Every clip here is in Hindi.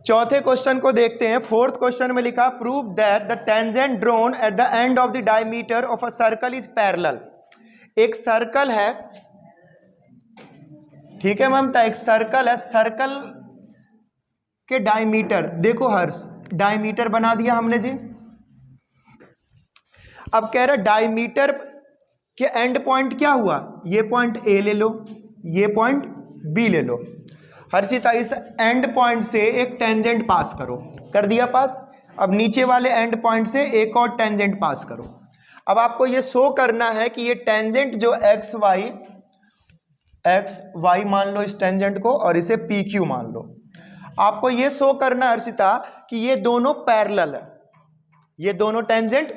चौथे क्वेश्चन को देखते हैं। फोर्थ क्वेश्चन में लिखा prove that the tangent drawn at the end of the diameter of a circle is parallel. एक सर्कल है, ठीक है ममता, एक सर्कल है, सर्कल के डायमीटर, देखो हर्ष डायमीटर बना दिया हमने जी। अब कह रहा डायमीटर के एंड पॉइंट क्या हुआ, ये पॉइंट ए ले लो, ये पॉइंट बी ले लो। हर्षिता इस एंड पॉइंट से एक टेंजेंट पास करो, कर दिया पास। अब नीचे वाले एंड पॉइंट से एक और टेंजेंट पास करो। अब आपको ये शो करना है कि ये टेंजेंट जो एक्स वाई मान लो इस टेंजेंट को, और इसे पी क्यू मान लो। आपको ये शो करना है हर्षिता कि ये दोनों पैरेलल है, ये दोनों टेंजेंट।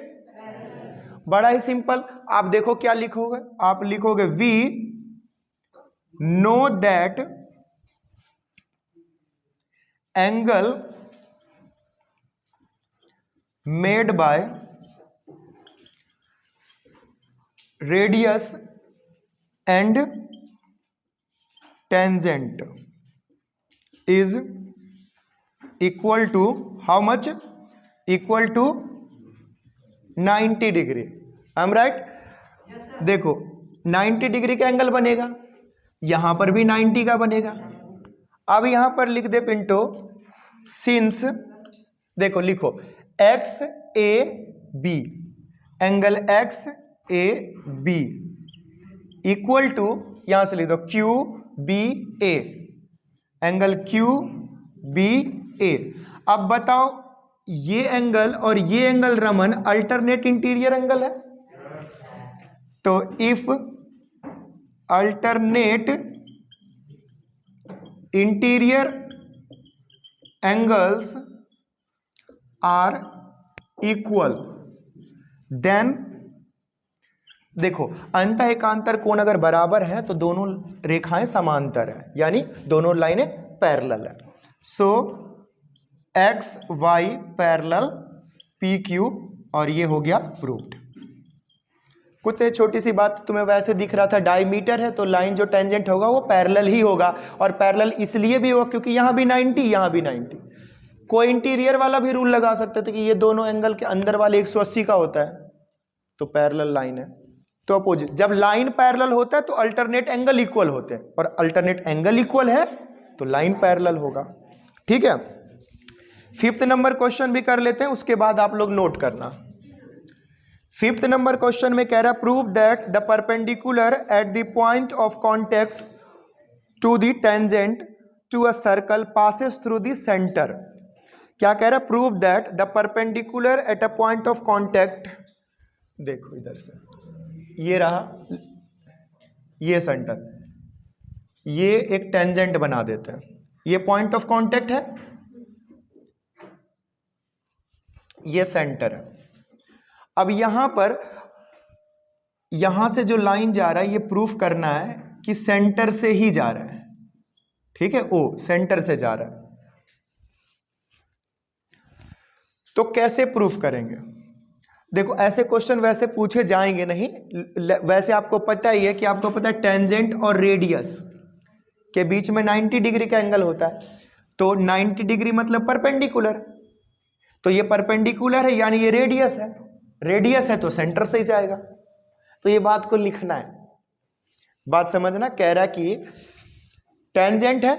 बड़ा ही सिंपल, आप देखो क्या लिखोगे, आप लिखोगे we know that angle made by radius and tangent is equal to how much, equal to 90 degree. I'm right? देखो 90 डिग्री का एंगल बनेगा, यहां पर भी 90 का बनेगा। अब यहां पर लिख दे पिंटो, सिंस, देखो लिखो X A B, angle X A B equal to, यहां से लिख दो Q B A, angle Q B A. अब बताओ ये एंगल और ये एंगल रमन अल्टरनेट इंटीरियर एंगल है, तो if alternate interior angles are equal then, देखो अंतः एकांतर कोण अगर बराबर है तो दोनों रेखाएं समांतर है, यानी दोनों लाइनें पैरेलल है। So X Y parallel P Q, और ये हो गया प्रूव्ड। कुछ छोटी सी बात, तुम्हें वैसे दिख रहा था डायमीटर है तो लाइन जो टेंजेंट होगा वो पैरेलल ही होगा, और पैरेलल इसलिए भी होगा क्योंकि यहां भी 90 यहां भी 90। कोई इंटीरियर वाला भी रूल लगा सकते थे कि ये दोनों एंगल के अंदर वाले 180 का होता है, तो पैरेलल लाइन है। तो अपोजिट, जब लाइन पैरेलल होता है तो अल्टरनेट एंगल इक्वल होते हैं, और अल्टरनेट एंगल इक्वल है तो लाइन पैरेलल होगा। ठीक है, फिफ्थ नंबर क्वेश्चन भी कर लेते हैं, उसके बाद आप लोग नोट करना। फिफ्थ नंबर क्वेश्चन में कह रहा है prove that the perpendicular at the point of contact to the tangent to a circle passes through the centre. क्या कह रहा है, prove that the perpendicular at a point of contact, देखो इधर से ये रहा, ये सेंटर, ये एक टेंजेंट बना देते हैं, ये पॉइंट ऑफ कॉन्टेक्ट है, ये सेंटर है। अब यहां पर, यहां से जो लाइन जा रहा है ये प्रूफ करना है कि सेंटर से ही जा रहा है, ठीक है, ओ सेंटर से जा रहा है। तो कैसे प्रूफ करेंगे, देखो ऐसे क्वेश्चन वैसे पूछे जाएंगे नहीं, वैसे आपको पता ही है कि आपको पता है टेंजेंट और रेडियस के बीच में 90 डिग्री का एंगल होता है, तो 90 डिग्री मतलब परपेंडिकुलर, तो ये परपेंडिकुलर है यानी ये रेडियस है, रेडियस है तो सेंटर से ही जाएगा। तो ये बात को लिखना है, बात समझना। कह रहा कि टेंजेंट है,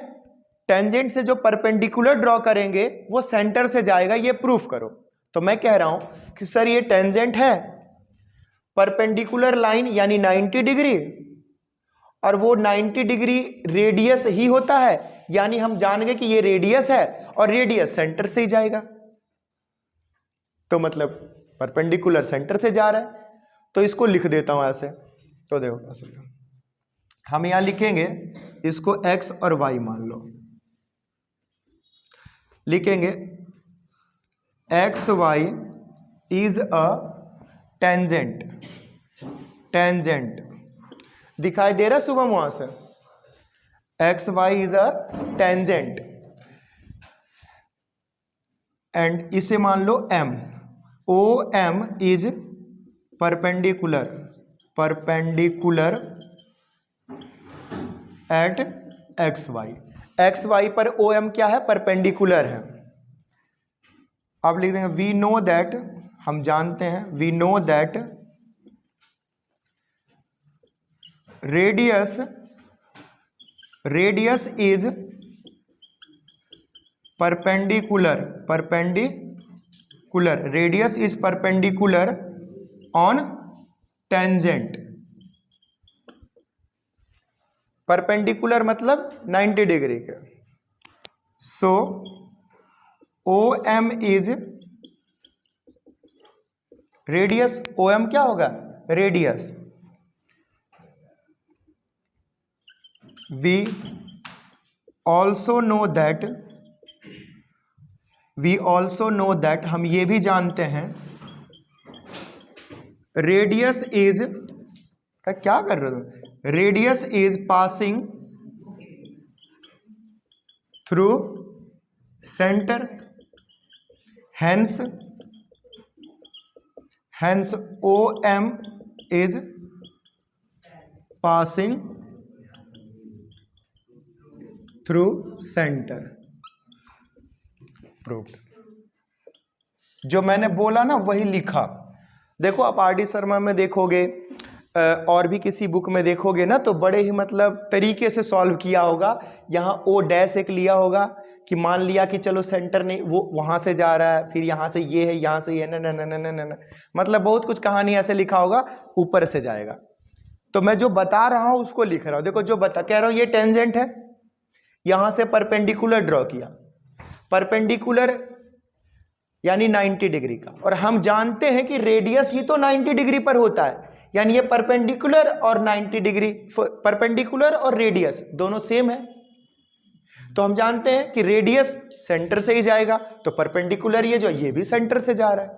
टेंजेंट से जो परपेंडिकुलर ड्रॉ करेंगे वो सेंटर से जाएगा, ये प्रूफ करो। तो मैं कह रहा हूं कि सर ये टेंजेंट है, परपेंडिकुलर लाइन यानी 90 डिग्री, और वो 90 डिग्री रेडियस ही होता है, यानी हम जान गए कि ये रेडियस है और रेडियस सेंटर से ही जाएगा, तो मतलब परपेंडिकुलर सेंटर से जा रहा है। तो इसको लिख देता हूं ऐसे, तो देखो हम यहां लिखेंगे इसको x और y मान लो, लिखेंगे X Y is a tangent, tangent दिखाई दे रहा है शुभम वहां से, X Y is a tangent, and इसे मान लो m, O M is perpendicular, perpendicular at X Y, X Y पर ओ एम क्या है, परपेंडिकुलर है, अब लिख देंगे वी नो दैट, हम जानते हैं, we know that radius is perpendicular, radius is perpendicular on tangent. Perpendicular मतलब 90 डिग्री के। So O M is radius, O M क्या होगा, radius. We also know that, हम ये भी जानते हैं, रेडियस इज, क्या कर रहे हो, radius is passing through centre, hence O M is passing through centre. Proved. जो मैंने बोला ना वही लिखा। देखो आप आर डी शर्मा में देखोगे और भी किसी बुक में देखोगे ना तो बड़े ही मतलब तरीके से सॉल्व किया होगा। यहाँ ओ डैश एक लिया होगा कि मान लिया कि चलो सेंटर नहीं, वो वहां से जा रहा है, फिर यहाँ से ये है, यहाँ से ये, न मतलब बहुत कुछ कहानी ऐसे लिखा होगा, ऊपर से जाएगा। तो मैं जो बता रहा हूं उसको लिख रहा हूं। देखो जो कह रहा हूं ये टेंजेंट है, यहां से परपेंडिकुलर ड्रॉ किया, परपेंडिकुलर यानी 90 डिग्री का, और हम जानते हैं कि रेडियस ही तो 90 डिग्री पर होता है, यानी ये परपेंडिकुलर और 90 डिग्री, परपेंडिकुलर और रेडियस दोनों सेम है। तो हम जानते हैं कि रेडियस सेंटर से ही जाएगा, तो परपेंडिकुलर ये भी सेंटर से जा रहा है,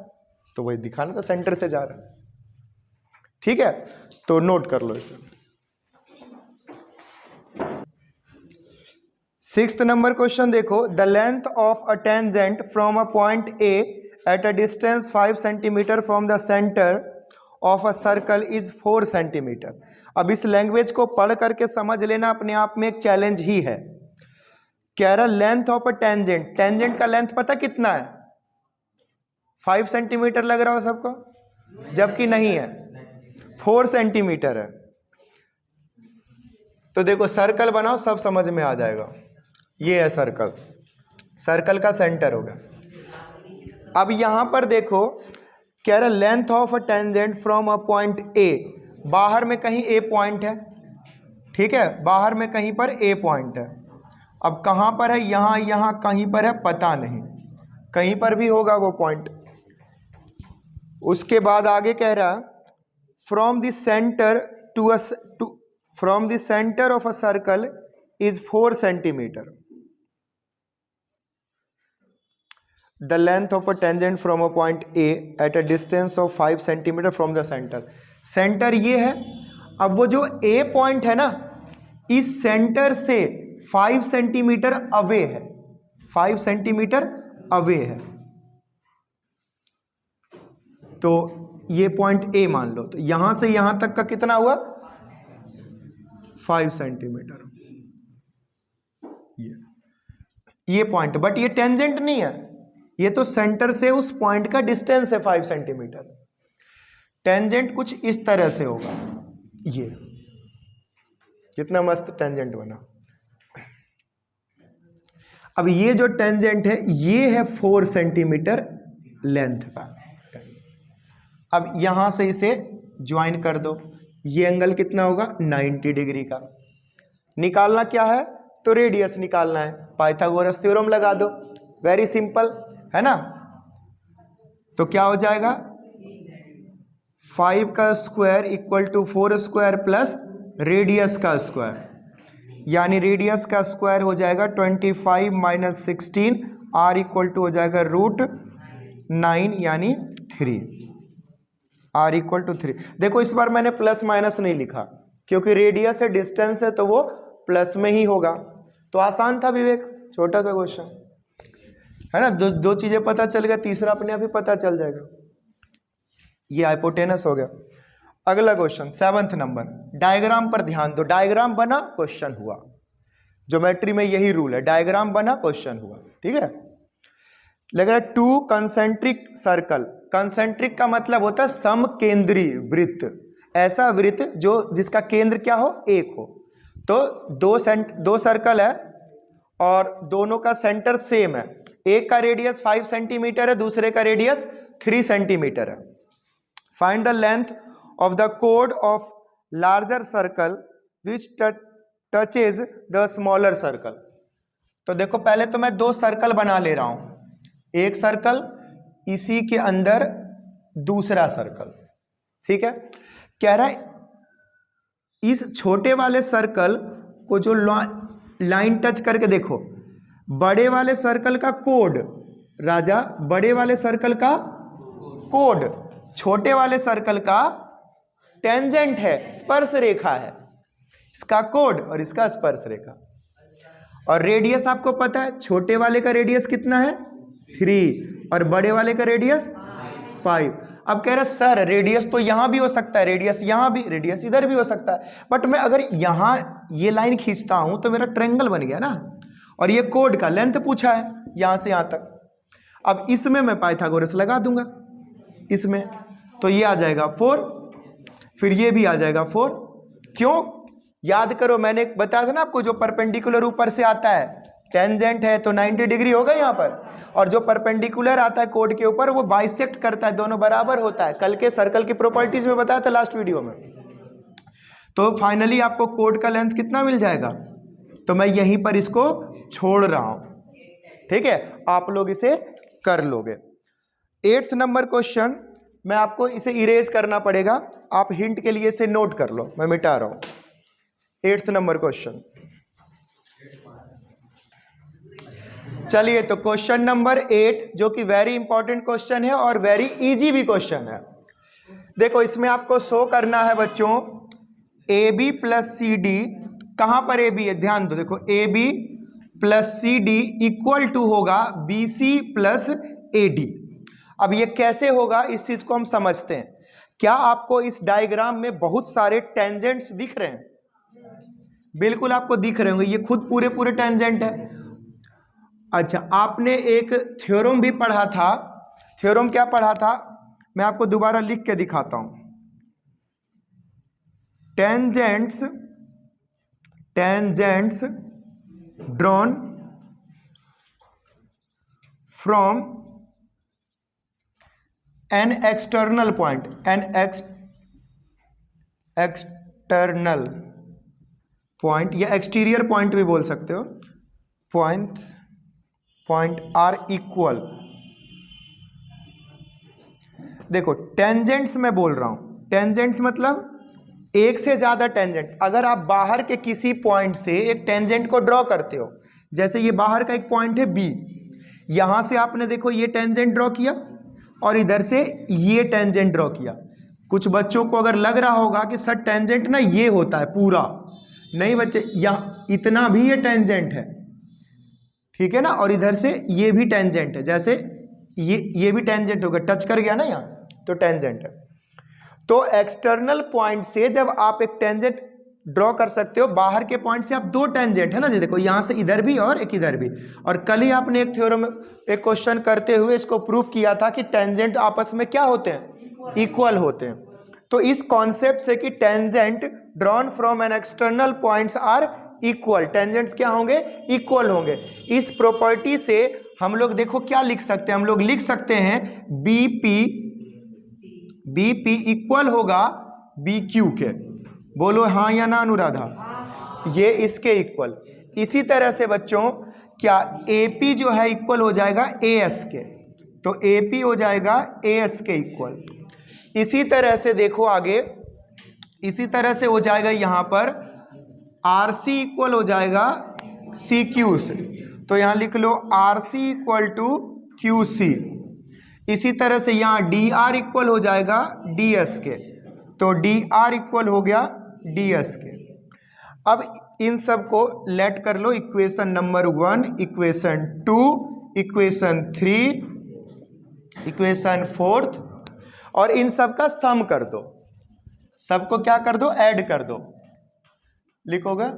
तो वही दिखाना था सेंटर से जा रहा है। ठीक है, तो नोट कर लो इसे। 6th नंबर क्वेश्चन देखो, the length of a tangent from a point A at a distance 5 centimetre from the centre of a circle is 4 centimetre. अब इस लैंग्वेज को पढ़ करके समझ लेना अपने आप में एक चैलेंज ही है। कह रहा length of a tangent, tangent का लेंथ पता कितना है, 5 सेंटीमीटर लग रहा हो सबको, जबकि नहीं है, 4 सेंटीमीटर है। तो देखो सर्कल बनाओ, सब समझ में आ जाएगा। ये है सर्कल, सर्कल का सेंटर होगा। अब यहां पर देखो कह रहा length of a tangent from a point A, बाहर में कहीं ए पॉइंट है, ठीक है, बाहर में कहीं पर ए पॉइंट है। अब कहां पर है, यहां कहीं पर है, पता नहीं, कहीं पर भी होगा वो पॉइंट। उसके बाद आगे कह रहा from the centre from the centre of a circle is 4 centimetre. The length of a tangent from a point A at a distance of 5 centimetre from the center। Centre ये है। अब वो जो A पॉइंट है ना, इस सेंटर से 5 सेंटीमीटर अवे है, 5 सेंटीमीटर अवे है। तो ये पॉइंट A मान लो, तो यहां से यहां तक का कितना हुआ, 5 सेंटीमीटर। ये पॉइंट, बट ये टेंजेंट नहीं है, ये तो सेंटर से उस पॉइंट का डिस्टेंस है 5 सेंटीमीटर। टेंजेंट कुछ इस तरह से होगा, ये कितना मस्त टेंजेंट बना। अब ये जो टेंजेंट है ये है 4 सेंटीमीटर लेंथ का। अब यहां से इसे ज्वाइन कर दो, ये एंगल कितना होगा, 90 डिग्री का। निकालना क्या है, तो रेडियस निकालना है, पाइथागोरस थ्योरम लगा दो, वेरी सिंपल है ना। तो क्या हो जाएगा, 5 का square equal to 4 square plus radius का स्क्वायर, यानी रेडियस का स्क्वायर हो जाएगा 25 माइनस 16, आर इक्वल टू हो जाएगा √9 यानी 3, आर इक्वल टू 3। देखो इस बार मैंने प्लस माइनस नहीं लिखा क्योंकि रेडियस है, डिस्टेंस है, तो वो प्लस में ही होगा। तो आसान था विवेक, छोटा सा क्वेश्चन है ना। दो चीजें पता चल गया, तीसरा अपने आप ही पता चल जाएगा। ये हाइपोटेनस हो गया। अगला क्वेश्चन 7th नंबर, डायग्राम पर ध्यान दो। डायग्राम बना, क्वेश्चन हुआ। ज्योमेट्री में यही रूल है, डायग्राम बना, क्वेश्चन हुआ। ठीक है, लगेगा टू कंसेंट्रिक सर्कल। कंसेंट्रिक का मतलब होता है समकेंद्री वृत्त, ऐसा वृत्त जो जिसका केंद्र क्या हो, एक हो। तो दो सर्कल है और दोनों का सेंटर सेम है। एक का रेडियस 5 सेंटीमीटर है, दूसरे का रेडियस 3 सेंटीमीटर है। Find the length of the code of larger circle which touches the smaller circle. तो देखो पहले तो मैं दो सर्कल बना ले रहा हूं, एक सर्कल, इसी के अंदर दूसरा सर्कल, ठीक है। कह रहा है इस छोटे वाले सर्कल को जो लाइन टच करके देखो, बड़े वाले सर्कल का कोड, राजा, बड़े वाले सर्कल का कोड छोटे वाले सर्कल का टेंजेंट है, स्पर्श रेखा है। इसका कोड और इसका स्पर्श रेखा। और रेडियस आपको पता है, छोटे वाले का रेडियस कितना है 3 और बड़े वाले का रेडियस 5। अब कह रहा सर रेडियस तो यहां भी हो सकता है, रेडियस यहां भी, रेडियस इधर भी हो सकता है, बट मैं अगर यहां ये लाइन खींचता हूं तो मेरा ट्रायंगल बन गया ना। और ये कोड का लेंथ पूछा है यहां से यहां तक। अब इसमें मैं पाइथागोरस लगा दूंगा इसमें, तो ये आ जाएगा 4, फिर ये भी आ जाएगा 4। क्यों? याद करो मैंने बताया था ना आपको, जो परपेंडिकुलर ऊपर से आता है टेंजेंट है तो 90 डिग्री होगा यहाँ पर, और जो परपेंडिकुलर आता है कोड के ऊपर वो बाइसेक्ट करता है, दोनों बराबर होता है। कल के सर्कल की प्रॉपर्टीज में बताया था लास्ट वीडियो में। तो फाइनली आपको कोड का लेंथ कितना मिल जाएगा, तो मैं यहीं पर इसको छोड़ रहा हूं, ठीक है, आप लोग इसे कर लोगे। 8th नंबर क्वेश्चन, मैं आपको इसे इरेज करना पड़ेगा, आप हिंट के लिए इसे नोट कर लो, मैं मिटा रहा हूं। 8th नंबर क्वेश्चन, चलिए तो क्वेश्चन नंबर 8 जो कि वेरी इंपॉर्टेंट क्वेश्चन है और वेरी इजी भी क्वेश्चन है। देखो इसमें आपको शो करना है बच्चों AB प्लस CD, कहां पर AB है ध्यान दो, देखो AB plus CD equal to होगा BC प्लस AD। अब ये कैसे होगा इस चीज को हम समझते हैं। क्या आपको इस डायग्राम में बहुत सारे टेंजेंट्स दिख रहे हैं? बिल्कुल आपको दिख रहे होंगे, ये खुद पूरे पूरे टेंजेंट है। अच्छा, आपने एक थ्योरम भी पढ़ा था, थ्योरम क्या पढ़ा था, मैं आपको दोबारा लिख के दिखाता हूं। Tangents drawn from an external point, external point या एक्सटीरियर पॉइंट भी बोल सकते हो, पॉइंट आर इक्वल। देखो टेंजेंट्स मैं बोल रहा हूं, टेंजेंट्स मतलब एक से ज्यादा टेंजेंट। अगर आप बाहर के किसी पॉइंट से एक टेंजेंट को ड्रॉ करते हो, जैसे ये बाहर का एक पॉइंट है बी, यहां से आपने देखो ये टेंजेंट ड्रॉ किया और इधर से ये टेंजेंट ड्रॉ किया। कुछ बच्चों को अगर लग रहा होगा कि सर टेंजेंट ना ये होता है पूरा, नहीं बच्चे, यहाँ इतना भी ये टेंजेंट है, ठीक है ना, और इधर से ये भी टेंजेंट है, जैसे ये भी टेंजेंट होगा, टच कर गया ना यहाँ, तो टेंजेंट है। तो एक्सटर्नल पॉइंट से जब आप एक टेंजेंट ड्रॉ कर सकते हो, बाहर के पॉइंट से आप दो टेंजेंट है ना जी, देखो यहां से इधर भी और एक इधर भी। और कल ही आपने एक थ्योरम, एक क्वेश्चन करते हुए इसको प्रूव किया था कि टेंजेंट आपस में क्या होते हैं, इक्वल होते हैं। तो इस कॉन्सेप्ट से कि tangent drawn from an external points are equal, tangents क्या होंगे, इक्वल होंगे। इस प्रॉपर्टी से हम लोग देखो क्या लिख सकते हैं, हम लोग लिख सकते हैं बीपी इक्वल होगा BQ के। बोलो हाँ या ना अनुराधा, ये इसके इक्वल। इसी तरह से बच्चों क्या AP जो है इक्वल हो जाएगा AS के, तो AP हो जाएगा AS के इक्वल। इसी तरह से देखो आगे, इसी तरह से हो जाएगा यहां पर RC इक्वल हो जाएगा CQ से, तो यहां लिख लो RC इक्वल टू QC। इसी तरह से यहां DR इक्वल हो जाएगा DS के, तो DR इक्वल हो गया DS के। अब इन सब को लेट कर लो, equation number 1, equation 2, equation 3, equation 4, और इन सब का सम कर दो, सबको क्या कर दो, ऐड कर दो। लिखोगे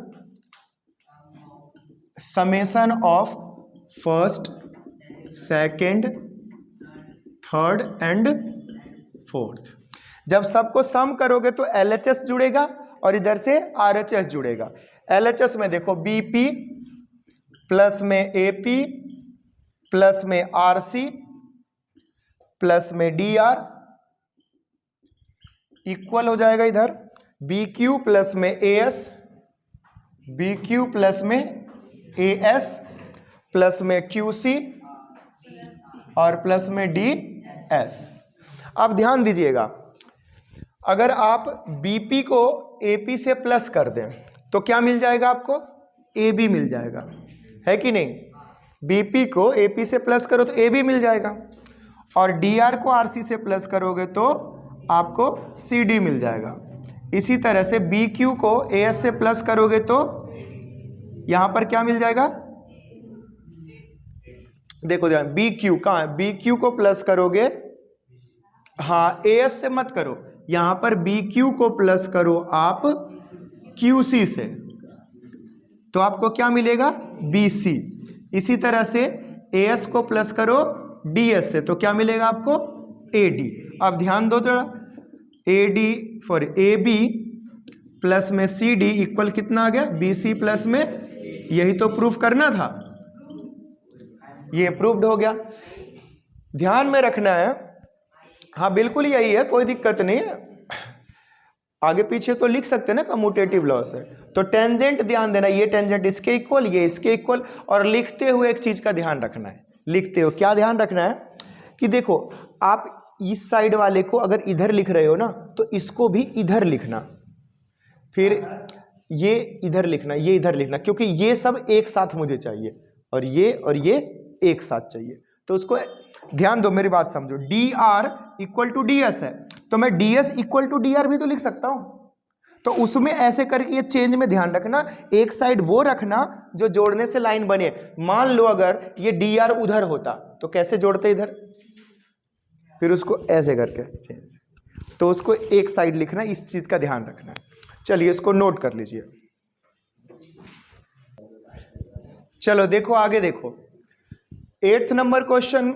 summation of first, second, third and fourth. जब सबको सम करोगे तो LHS जुड़ेगा और इधर से RHS जुड़ेगा। LHS में देखो BP प्लस में AP प्लस में RC प्लस में DR इक्वल हो जाएगा इधर BQ प्लस में AS, BQ प्लस में AS प्लस में QC और प्लस में DS। अब ध्यान दीजिएगा, अगर आप BP को AP से प्लस कर दें तो क्या मिल जाएगा आपको? AB मिल जाएगा, है कि नहीं? BP को AP से प्लस करो तो AB मिल जाएगा और DR को RC से प्लस करोगे तो आपको CD मिल जाएगा। इसी तरह से BQ को AS से प्लस करोगे तो यहां पर क्या मिल जाएगा? देखो ध्यान, BQ कहाँ है? BQ को प्लस करोगे, हाँ AS से मत करो, यहां पर BQ को प्लस करो आप QC से तो आपको क्या मिलेगा? BC। इसी तरह से AS को प्लस करो DS से तो क्या मिलेगा आपको? AD। अब ध्यान दो जरा, AD फॉर AB प्लस में CD इक्वल कितना आ गया? BC प्लस में, यही तो प्रूफ करना था, ये प्रूफ्ड हो गया। ध्यान में रखना है, हाँ बिल्कुल यही है, कोई दिक्कत नहीं है, आगे पीछे तो लिख सकते हैं ना कम्यूटेटिव लॉ से। तो टेंजेंट ध्यान देना, ये टेंजेंट इसके इक्वल, ये इसके इक्वल। और लिखते हुए एक चीज का ध्यान रखना है, लिखते हो क्या ध्यान रखना है कि देखो आप इस साइड वाले को अगर इधर लिख रहे हो ना तो इसको भी इधर लिखना, फिर ये इधर लिखना, ये इधर लिखना, क्योंकि ये सब एक साथ मुझे चाहिए और ये एक साथ चाहिए। तो उसको ध्यान दो, मेरी बात समझो। DR इक्वल टू DS है तो मैं DS इक्वल टू DR भी तो लिख सकता हूं, तो उसमें ऐसे करके ये चेंज में ध्यान रखना, एक साइड वो रखना जो जोड़ने से लाइन बने। मान लो अगर ये DR उधर होता तो कैसे जोड़ते इधर, फिर उसको ऐसे करके चेंज, तो उसको एक साइड लिखना, इस चीज का ध्यान रखना। चलिए इसको नोट कर लीजिए। चलो देखो आगे, देखो 8th नंबर क्वेश्चन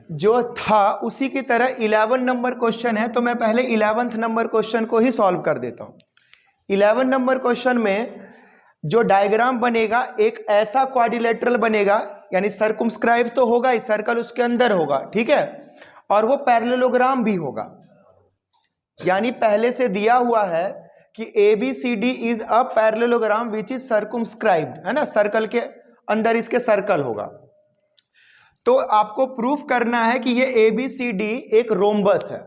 जो था उसी की तरह 11 नंबर क्वेश्चन है, तो मैं पहले 11th नंबर क्वेश्चन को ही सॉल्व कर देता हूं। 11 नंबर क्वेश्चन में जो डायग्राम बनेगा एक ऐसा क्वाड्रिलेटरल बनेगा, यानी सर्कमस्क्राइब तो होगा, इस सर्कल उसके अंदर होगा, ठीक है, और वो पैरेललोग्राम भी होगा। यानी पहले से दिया हुआ है कि ABCD is a parallelogram which is circumscribed, है ना, सर्कल के अंदर इसके सर्कल होगा। तो आपको प्रूफ करना है कि ये ABCD एक रोम्बस है।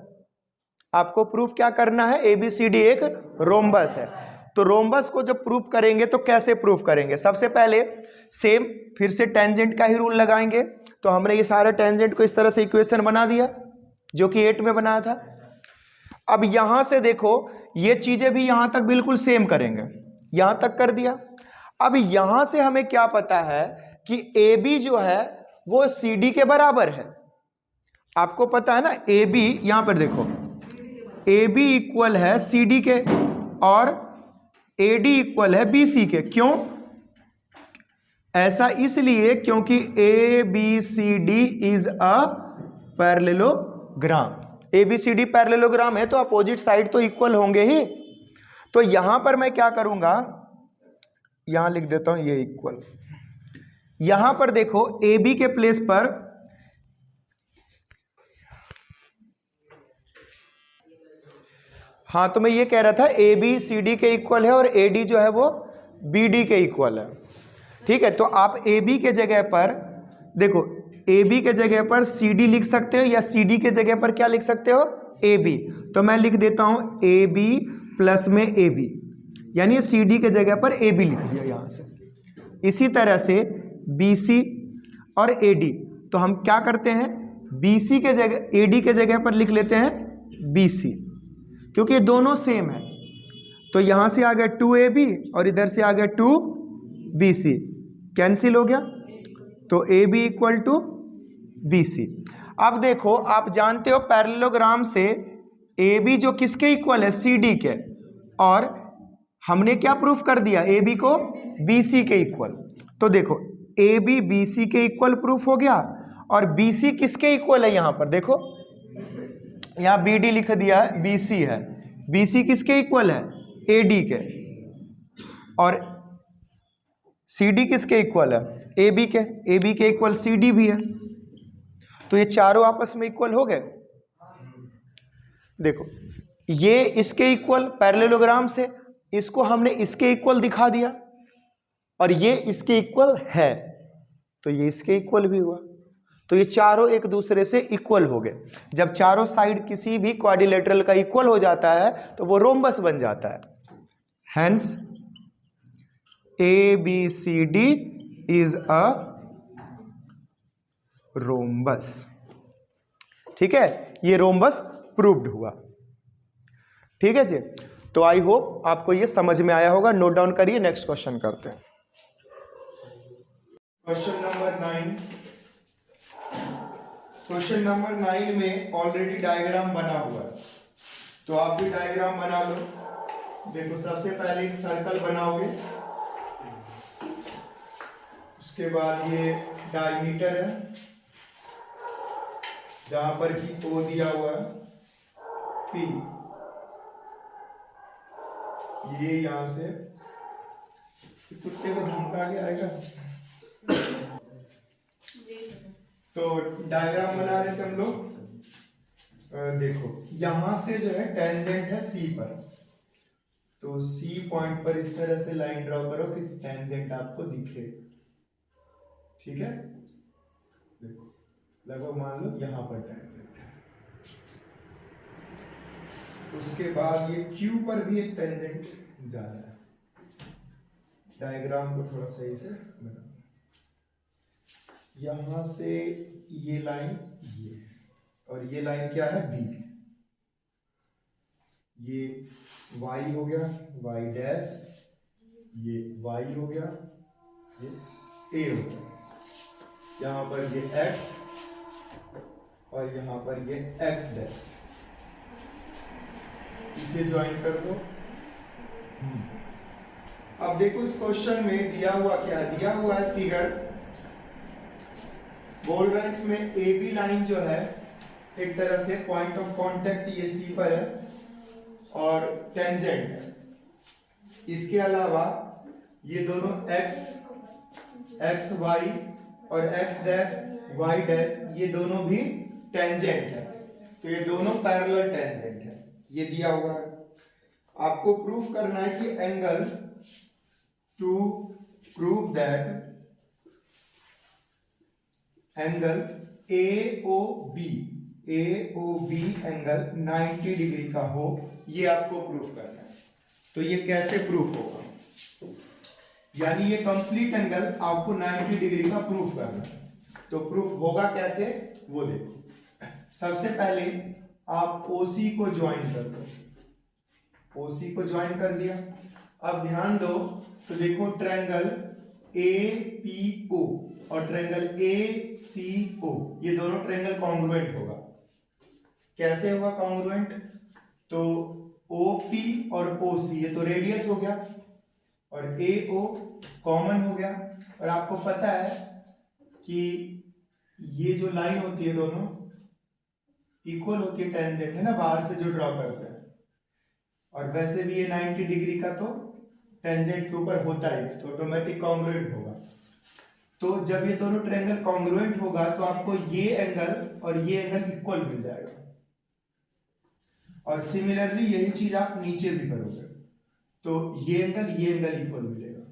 आपको प्रूफ क्या करना है? ABCD एक रोम्बस है। तो रोम्बस को जब प्रूफ करेंगे तो कैसे प्रूफ करेंगे? सबसे पहले सेम फिर से टेंजेंट का ही रूल लगाएंगे। तो हमने ये सारे टेंजेंट को इस तरह से इक्वेशन बना दिया जो कि 8 में बनाया था। अब यहां से देखो ये चीजें भी यहां तक बिल्कुल सेम करेंगे, यहां तक कर दिया। अब यहां से हमें क्या पता है कि AB जो है वो CD के बराबर है। आपको पता है ना, AB यहां पर देखो AB इक्वल है CD के और AD इक्वल है BC के। क्यों ऐसा? इसलिए क्योंकि ABCD is a parallelogram. ABCD parallelogram है तो अपोजिट साइड तो इक्वल होंगे ही। तो यहां पर मैं क्या करूंगा, यहां लिख देता हूं ये इक्वल। यहां पर देखो AB के प्लेस पर हाँ, तो मैं ये कह रहा था AB CD के इक्वल है और AD जो है वो BD के इक्वल है, ठीक है। तो आप AB के जगह पर देखो, AB के जगह पर CD लिख सकते हो या CD के जगह पर क्या लिख सकते हो? AB। तो मैं लिख देता हूं AB प्लस में AB, यानी CD के जगह पर AB लिख दिया यहां से। इसी तरह से BC और AD, तो हम क्या करते हैं, BC के जगह AD के जगह पर लिख लेते हैं BC, क्योंकि दोनों सेम है। तो यहां से आ गया 2AB और इधर से आ गया 2BC, कैंसिल हो गया, तो AB इक्वल टू BC। अब देखो आप जानते हो पैरेललोग्राम से AB जो किसके इक्वल है? CD के, और हमने क्या प्रूफ कर दिया? AB को BC के इक्वल। तो देखो AB BC के इक्वल प्रूफ हो गया और BC किसके इक्वल है? यहां पर देखो, यहां BD लिख दिया है, BC है। BC किसके इक्वल है? AD के। और CD किसके इक्वल है? AB के। AB के इक्वल CD भी है। तो ये चारों आपस में इक्वल हो गए। देखो, ये इसके इक्वल पैरेललोग्राम से इसको हमने इसके इक्वल दिखा दिया, और ये इसके इक्वल है, तो ये इसके इक्वल भी हुआ। तो ये चारों एक दूसरे से इक्वल हो गए। जब चारों साइड किसी भी क्वाड्रिलेटरल का इक्वल हो जाता है तो वो रोम्बस बन जाता है। Hence ABCD is a rhombus. ठीक है, ये रोम्बस प्रूव्ड हुआ। ठीक है जी, तो आई होप आपको ये समझ में आया होगा। नोट डाउन करिए, नेक्स्ट क्वेश्चन करते हैं। Question number 9। क्वेश्चन नंबर 9 में ऑलरेडी डायग्राम बना हुआ है, तो आप भी डायग्राम बना लो। देखो, सबसे पहले एक सर्कल बनाओगे, उसके बाद ये डायमीटर है जहां पर कि O दिया हुआ है, P, ये यहां से कुत्ते को धमका के आएगा। तो डायग्राम बना रहे थे हम लोग। देखो, यहां से जो है टेंजेंट है C पर, तो C पॉइंट पर इस तरह से लाइन ड्रॉ करो कि टेंजेंट आपको दिखे। ठीक है, देखो लगभग मान लो यहां पर टेंजेंट है। उसके बाद ये Q पर भी एक टेंजेंट जा रहा है। डायग्राम को थोड़ा सही से बनाओ। यहां से ये लाइन ये, और ये लाइन क्या है? B। ये Y हो गया, Y डैश, ये Y हो गया, ये A हो गया। यहां पर ये X और यहां पर ये X डैश, इसे ज्वाइन कर दो। अब देखो, इस क्वेश्चन में दिया हुआ क्या है? दिया हुआ है फिगर, बोल रहा है इसमें AB लाइन जो है एक तरह से पॉइंट ऑफ कांटेक्ट ये C पर है और टेंजेंट है। इसके अलावा ये दोनों X Y और X डैश Y डैश, ये दोनों भी टेंजेंट है। तो ये दोनों पैरेलल टेंजेंट है, ये दिया हुआ है। आपको प्रूफ करना है कि angle, to prove that angle AOB angle 90 degree का हो, ये आपको प्रूफ करना है। तो ये कैसे प्रूफ होगा? यानी ये कंप्लीट एंगल आपको 90 डिग्री का प्रूफ करना है। तो प्रूफ होगा कैसे, वो देखो। सबसे पहले आप OC को ज्वाइन कर दो। OC को ज्वाइन कर दिया। अब ध्यान दो, तो देखो ट्रायंगल APO और ट्रायंगल ACO, ये दोनों ट्रायंगल कॉन्ग्रुएंट होगा। कैसे होगा कॉन्ग्रुएंट? तो OP और OC ये तो रेडियस हो गया, और AO कॉमन हो गया। और आपको पता है कि ये जो लाइन होती है दोनों इक्वल होती है, टेंजेंट है ना, बाहर से जो ड्रॉ करते हैं। और वैसे भी ये 90 डिग्री का तो टेंजेंट के ऊपर होता है, तो ऑटोमेटिक कॉन्ग्रुएंट होगा। तो जब ये दोनों ट्रायंगल कॉन्ग्रुएंट होगा तो आपको ये एंगल और ये एंगल इक्वल मिल जाएगा। और सिमिलरली यही चीज आप नीचे भी करोगे, तो ये एंगल इक्वल मिलेगा,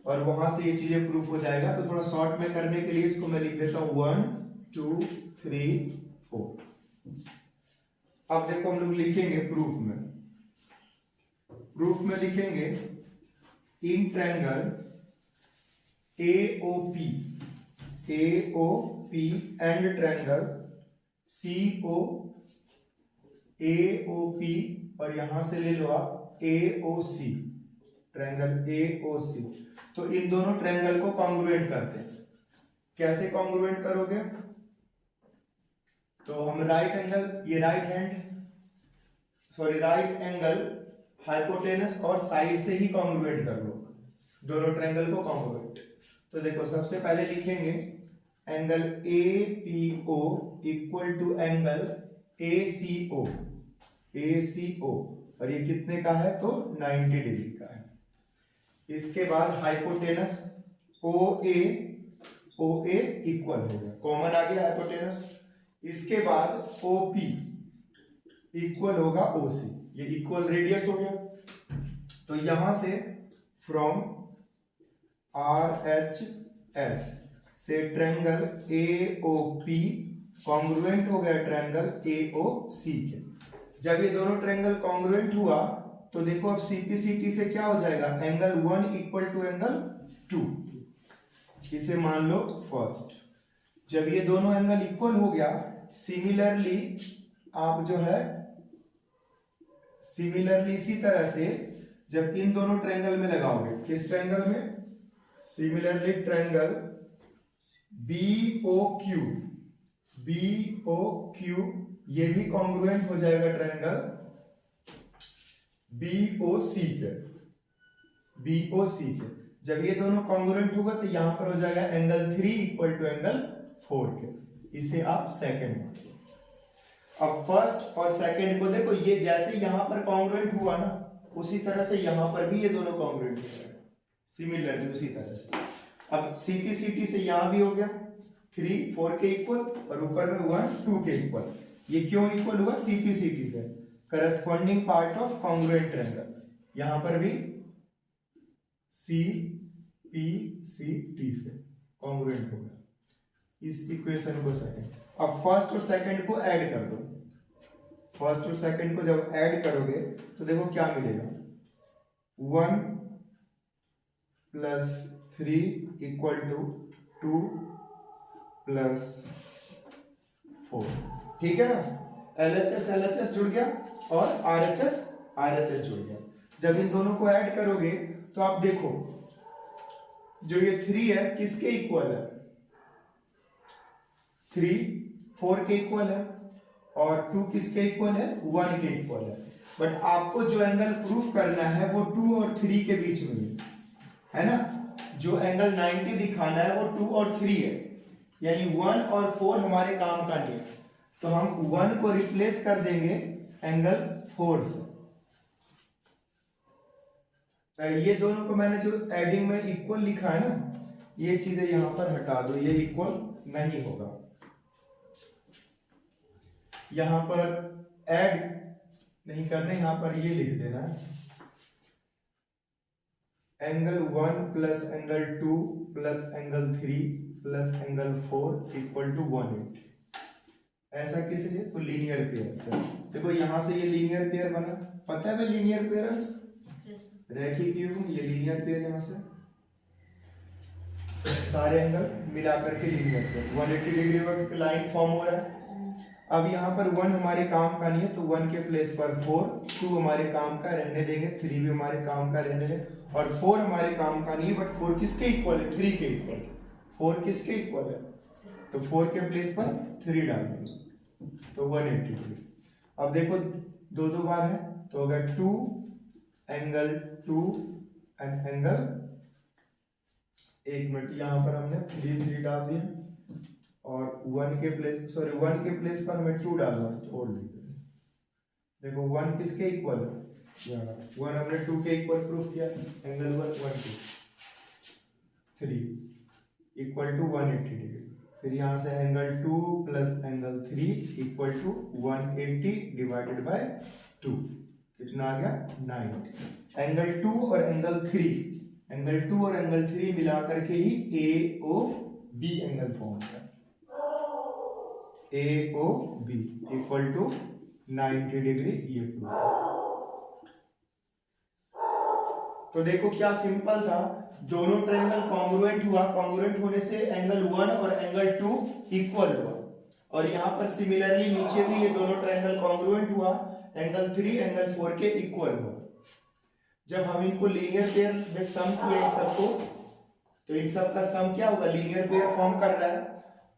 और वहां से ये चीजें प्रूफ हो जाएगा। तो थोड़ा शॉर्ट में करने के लिए इसको मैं लिख देता हूं 1 2 3 4। अब देखो, हम लोग लिखेंगे प्रूफ में लिखेंगे in triangle AOP and triangle AOP, और यहां से ले लो आप AOC, ट्रायंगल AOC। तो इन दोनों ट्रायंगल को कॉन्ग्रुएंट करते हैं। कैसे कॉन्ग्रुएंट करोगे? तो हम राइट एंगल हाइपोटेनस और साइड से ही कॉन्ग्रुएंट कर लो दोनों ट्रायंगल को कॉन्ग्रुएंट। तो देखो, सबसे पहले लिखेंगे angle APO equal to angle ACO, ACO, और ये कितने का है तो 90 डिग्री का है। इसके बाद हाइपोटेनस OA, OA इक्वल हो गया, कॉमन आ गया हाइपोटेनस। इसके बाद OP इक्वल होगा OC, ये इक्वल रेडियस हो गया। तो यहां से फ्रॉम RHS से ट्रायंगल AOP कॉन्ग्रुएंट हो गया ट्रायंगल AOC के। जब ये दोनों ट्रायंगल कॉन्ग्रुएंट हुआ तो देखो अब CPCT से क्या हो जाएगा, एंगल 1 इक्वल टू एंगल 2, इसे मान लो फर्स्ट। जब ये दोनों एंगल इक्वल हो गया, सिमिलरली आप जो है सिमिलरली इसी तरह से जब इन दोनों ट्रायंगल में लगाओगे, किस ट्रायंगल में, सिमिलरली ट्रायंगल BOQ, BOQ ये भी कॉन्ग्रुएंट हो जाएगा ट्रायंगल BOC के, BOC के। जब ये दोनों कॉन्ग्रुएंट होगा तो यहां पर हो जाएगा एंगल 3 इक्वल टू एंगल 4 के, इसे आप सेकंड मान लो। अब फर्स्ट और सेकंड को देखो, ये जैसे यहां पर कॉन्ग्रुएंट हुआ ना, उसी तरह से यहां पर भी ये दोनों कॉन्ग्रुएंट हो जाएगा, सिमिलरली उसी तरह से। अब CPCT से यहां भी हो गया 3 4 के इक्वल, और ऊपर में 1 2 के इक्वल। ये क्यों इक्वल हुआ, CPCT से, corresponding part of congruent triangle. यहां पर भी CPCT से कॉन्ग्रुएंट होगा, इस इक्वेशन को सेकंड। अब फर्स्ट और सेकंड को ऐड कर दो, फर्स्ट और सेकंड को जब ऐड करोगे तो देखो क्या मिलेगा, 1 प्लस 3 इक्वल टू 2 प्लस 4, ठीक है ना। LHS LHS जुड़ गया और RHS RHS जुड़ गया। जब इन दोनों को ऐड करोगे तो आप देखो जो ये 3 है किसके इक्वल है, 3 4 के इक्वल है, और 2 किसके इक्वल है, 1 के इक्वल है। बट आपको जो एंगल प्रूफ करना है वो 2 और 3 के बीच में है ना। जो एंगल 90 दिखाना है वो 2 और 3 है, यानी 1 और 4 हमारे काम का नहीं है। तो हम 1 को रिप्लेस कर देंगे एंगल 4 से। ये दोनों को मैंने जो एडिंग में इक्वल लिखा है ना, ये चीजें यहां पर हटा दो, ये इक्वल नहीं होगा। यहां पर ऐड नहीं करना, यहां पर ये लिख देना है, angle 1 plus angle 2 plus angle 3 plus angle 4 equal to 180। ऐसा किस लिए, तो लीनियर पेयर से। देखो यहां से ये लीनियर पेयर बना, पता है लीनियर पेयर्स, रैखिक युग्म, ये लीनियर पेयर यहां से सारे एंगल मिलाकर के लीनियर पेयर 180 डिग्री पर लाइन फॉर्म हो रहा है। अब यहाँ पर 1 हमारे काम का नहीं है, तो 1 के प्लेस पर 4, 2 हमारे काम का रहने देंगे, 3 भी हमारे काम का रहने देंगे, और 4 हमारे काम का नहीं है, बट 4 किसके इक्वल है, 3 के इक्वल। 4 किसके इक्वल है, तो 4 के प्लेस पर 3 डाल देंगे, तो 180 डिग्री। अब देखो 2 बार है तो होगा 2 एंगल 2 एंड एंगल, 1 मिनट, यहाँ पर हमने 3 डाल दिया, और 1 के प्लेस, सॉरी 1 के प्लेस पर हमें 2 डालना है, छोड़ दीजिए। देखो 1 किसके इक्वल है, 1 हमने 2 के इक्वल प्रूफ किया, एंगल 1 1 2 3 इक्वल टू 180 डिग्री। फिर यहाँ से angle 2 plus angle 3 equal to 180 divided by 2, कितना आ गया 9। एंगल 2 और एंगल 3, एंगल 2 और एंगल 3 मिलाकर के ही AOB एंगल फॉर्म होता है। AOB इक्वल टू 90 डिग्री, ये प्रूफ। तो देखो क्या सिंपल था, दोनों ट्रायंगल कॉन्ग्रुएंट हुआ, कॉन्ग्रुएंट होने से एंगल 1 और एंगल 2 इक्वल हुआ, और यहाँ पर सिमिलरली नीचे भी ये दोनों ट्रायंगल कॉन्ग्रुएंट हुआ, एंगल 3 एंगल 4 के इक्वल हुआ। जब हम इनको लीनियर पेयर में सम किए इन सबको, तो इन सब का सम क्या होगा, लीनियर पेयर फॉर्म कर रहा है,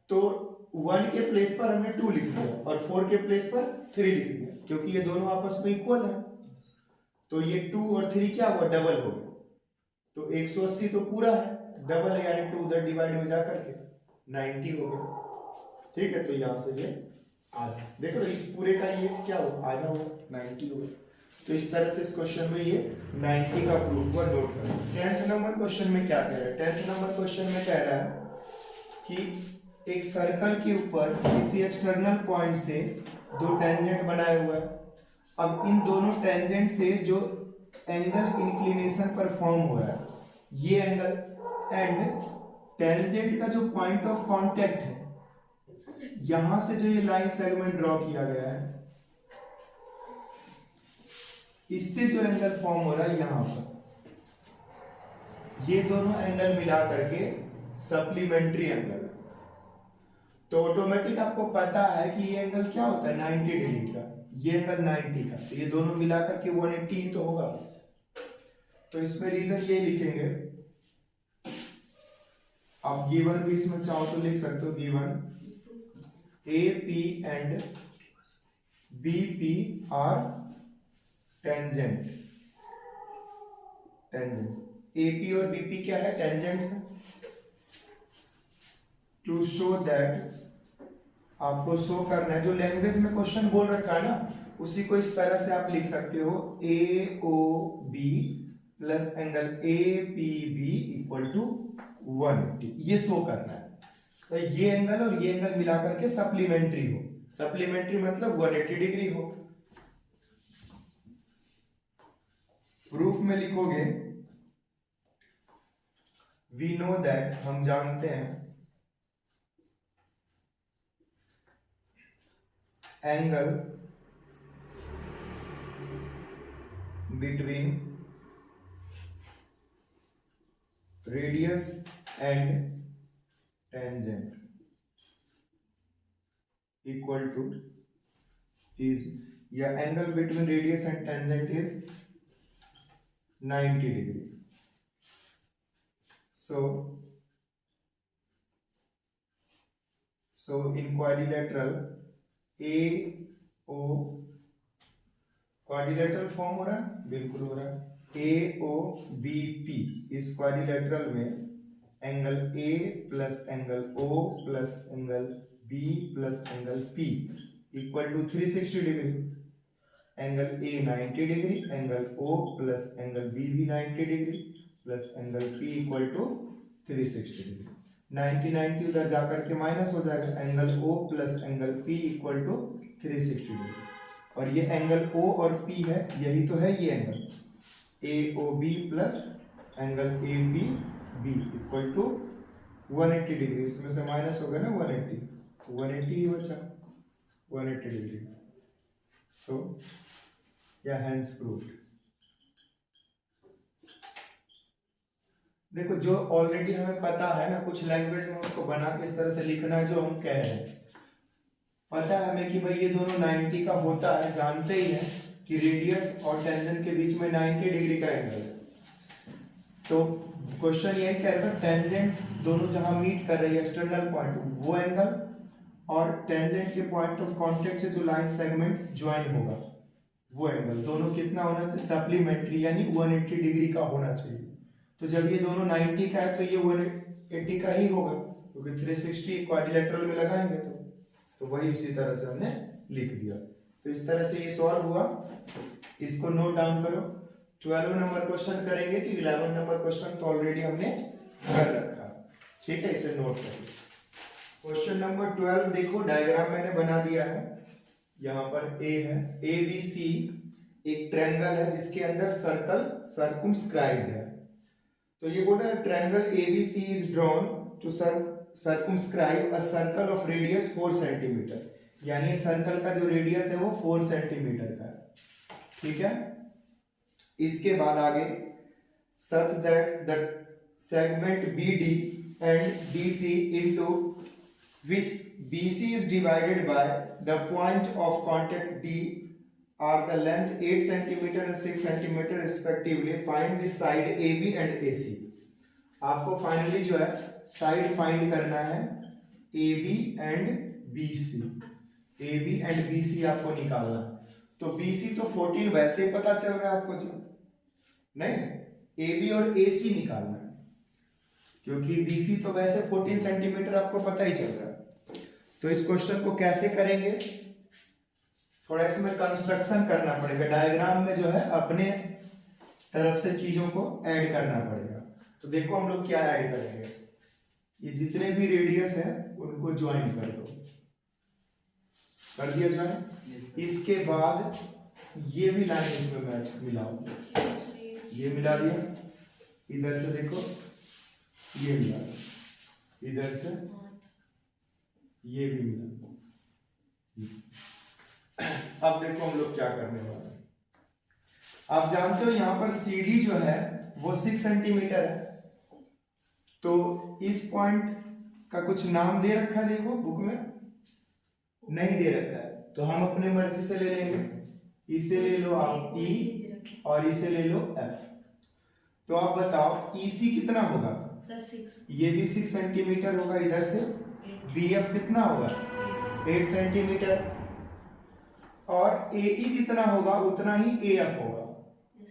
तो 1 के प्लेस पर हमने 2 लिख दिया और 4 के प्लेस पर 3 लिख दिया, क्योंकि ये दोनों आपस में इक्वल है। तो ये 2 और 3 क्या हुआ, डबल हो गया, तो 180 तो पूरा है, डबल है, यानी 2 उधर डिवाइड में जा करके 90 हो गया, ठीक है। तो यहाँ से ये आधा, देखो इस पूरे का ये क्या हो, आधा हो, 90 हो। तो इस तरह से इस क्वेश्चन में ये 90 का प्रूफ हुआ, नोट करो। 10th नंबर क्वेश्चन में क्या कह रहा है, 10th नंबर क्वेश्चन में कह रहा है कि एक सर्कल के ऊपर किसी एक्सटर्नल पॉइंट से दो टेंजेंट बनाए हुआ है। अब इन दोनों टेंजेंट से जो एंगल इंक्लिनेशन परफॉर्म हुआ है, ये एंगल एंड टेंजेंट का जो पॉइंट ऑफ कांटेक्ट है, यहां से जो ये लाइन सेगमेंट ड्रॉ किया गया है, इससे जो एंगल फॉर्म हो रहा है यहां पर, ये दोनों एंगल मिला करके सप्लीमेंट्री एंगल है। तो ऑटोमेटिक आपको पता है कि ये एंगल क्या होता है, 90 डिग्री का, ये एंगल 90 का, तो ये दोनों मिला करके 180 ही तो होगा बस। तो इसमें रीजन ये लिखेंगे, आप गिवन भी इसमें चाहो तो लिख सकते हो, given AP and BP are tangent, AP और BP क्या है, टेंजेंट्स है। टू शो दैट, आपको शो करना है, जो लैंग्वेज में क्वेश्चन बोल रखा है ना, उसी को इस तरह से आप लिख सकते हो, AOB plus angle APB equal to 180, ये शो करना है। तो ये एंगल और ये एंगल मिलाकर के सप्लीमेंट्री हो, सप्लीमेंट्री मतलब 180 डिग्री हो। प्रूफ में लिखोगे, वी नो दैट, हम जानते हैं, angle between radius and tangent equal to is, या angle between radius and tangent is 90 degree. So in quadrilateral AO, quadrilateral form हो रहा है, बिल्कुल हो रहा है, AOBP, इस क्वाड्रिलेटरल में angle A plus angle O plus angle B plus angle P equal to 360 degree. Angle A 90 degree, angle O plus angle B भी 90 degree plus angle P equal to 360 degree. 90 उधर जाकर के माइनस हो जाएगा, angle O plus angle P equal to 360 degree. और ये एंगल O और P है, यही तो है ये angle AOB plus angle APB equal to 180 degree. इसमें से माइनस हो गया ना 180, तो 180 ही बचा, 180 डिग्री। सो या हैंस प्रूव्ड। देखो जो ऑलरेडी हमें पता है ना, कुछ लैंग्वेज में उसको बना के इस तरह से लिखना है जो हम कह रहे हैं। पता है हमें कि भाई ये दोनों 90 का होता है, जानते ही हैं कि रेडियस और टेंजेंट के बीच में 90 डिग्री का एंगल है। तो क्वेश्चन ये कह रहा था, टेंजेंट दोनों जहां मीट कर रही है एक्सटर्नल पॉइंट, वो एंगल, और टेंजेंट के पॉइंट ऑफ कांटेक्ट से जो लाइन सेगमेंट ज्वाइन होगा वो एंगल, दोनों कितना होना चाहिए, सप्लीमेंट्री, यानी 180 डिग्री का होना चाहिए। तो जब ये दोनों 90 का है तो ये 180 का ही होगा, क्योंकि 360 क्वाड्रिलेटरल में लगाएंगे तो वही उसी तरह से हमने लिख दिया। तो इस तरह से ये सॉल्व हुआ, इसको नोट डाउन करो। 12 नंबर क्वेश्चन करेंगे कि 11 नंबर क्वेश्चन तो ऑलरेडी हमने कर रखा, ठीक है, इसे नोट करो। क्वेश्चन नंबर 12 देखो, डायग्राम मैंने बना दिया है, यहाँ पर A है, ABC एक ट्रायंगल है जिसके अंदर सर्कल सर्कमस्क्राइब्ड है। तो ये बोल रहा है triangle ABC is drawn to circumscribe a circle of radius 4 centimetre, यानी सर्कल का जो रेडियस है वो 4 सेंटीमीटर का है, ठीक है। इसके बाद आगे, such that the segment BD and DC into which BC is divided by the point of contact D are the length 8 cm and 6 cm respectively. Find the side AB and AC. आपको फाइनली जो है साइड फाइंड करना है AB and BC, AB and BC आपको निकालना है। तो BC तो 14 वैसे ही पता चल रहा है आपको, जो नहीं AB और AC निकालना है, क्योंकि बीसी तो वैसे 14 सेंटीमीटर आपको पता ही चल रहा है। तो इस क्वेश्चन को कैसे करेंगे, थोड़ा इसमें कंस्ट्रक्शन करना पड़ेगा, डायग्राम में जो है अपने तरफ से चीजों को ऐड करना पड़ेगा। तो देखो हम लोग क्या ऐड करेंगे, ये जितने भी रेडियस है उनको ज्वाइन कर दो, कर दिया ज्वाइन। इसके बाद ये भी लाइन इसमें मैच मिलाओ, ये मिला दिया, इधर से देखो ये मिला, इधर से ये भी मिला। अब देखो हम लोग क्या करने वाले हैं। आप जानते हो यहाँ पर CD जो है वो 6 सेंटीमीटर है, तो इस पॉइंट का कुछ नाम दे रखा है, देखो बुक में नहीं दे रखा है, तो हम अपने मर्जी से ले लेंगे। इसे ले लो आप E और इसे ले लो F। तो आप बताओ EC कितना होगा, ये भी 6 सेंटीमीटर होगा, इधर से BF कितना होगा 8 सेंटीमीटर, और AE जितना होगा उतना ही AF होगा,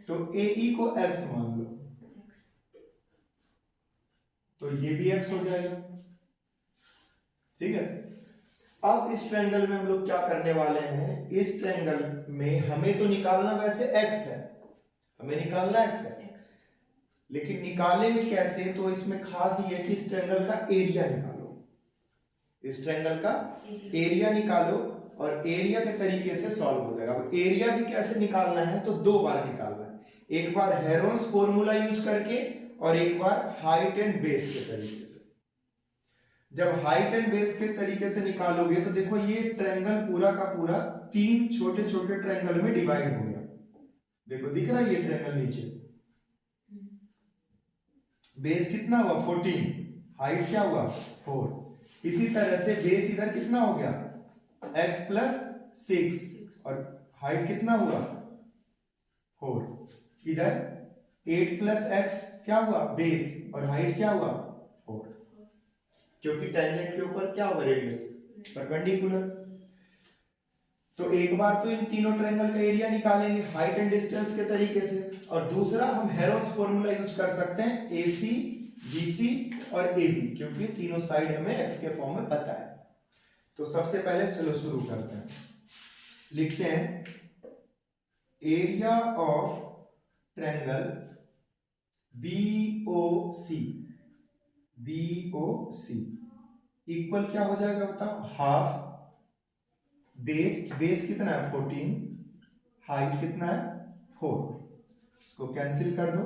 तो AE को X मान लो, तो ये भी X हो जाएगा। ठीक है, अब इस ट्रायंगल में हम लोग क्या करने वाले हैं, इस ट्रायंगल में हमें तो निकालना वैसे X है, हमें निकालना X है, लेकिन निकालेंगे कैसे, तो इसमें खास ये है कि इस ट्रायंगल का एरिया निकालो, इस ट्रायंगल का एरिया निकालो, और एरिया के तरीके से सॉल्व हो जाएगा। अब एरिया भी कैसे निकालना है, तो 2 बार निकालना है, एक बार हेरोन्स फॉर्मूला यूज करके और एक बार हाइट एंड बेस के तरीके से। जब हाइट एंड बेस के तरीके से निकालोगे तो देखो ये ट्रायंगल पूरा का पूरा 3 छोटे छोटे ट्रायंगल में डिवाइड हो गया, देखो दिख रहा है ये ट्रायंगल नीचे, बेस कितना हुआ 14, हाइट क्या हुआ 4। इसी तरह से बेस इधर कितना हो गया x प्लस 6 और हाइट कितना हुआ 4, इधर 8 प्लस x क्या हुआ बेस और हाइट क्या हुआ 4, क्योंकि टेंजेंट के ऊपर क्या होगा रेडियस परपेंडिकुलर। तो एक बार तो इन तीनों ट्रायंगल का एरिया निकालेंगे हाइट एंड डिस्टेंस के तरीके से, और दूसरा हम हेरोन्स फॉर्मूला यूज कर सकते हैं AC, BC और AB, क्योंकि तीनों साइड हमें x के फॉर्म में पता है। तो सबसे पहले चलो शुरू करते हैं, लिखते हैं area of triangle BOC equal क्या हो जाएगा बताओ, हाफ बेस कितना है 14, हाइट कितना है 4, इसको कैंसिल कर दो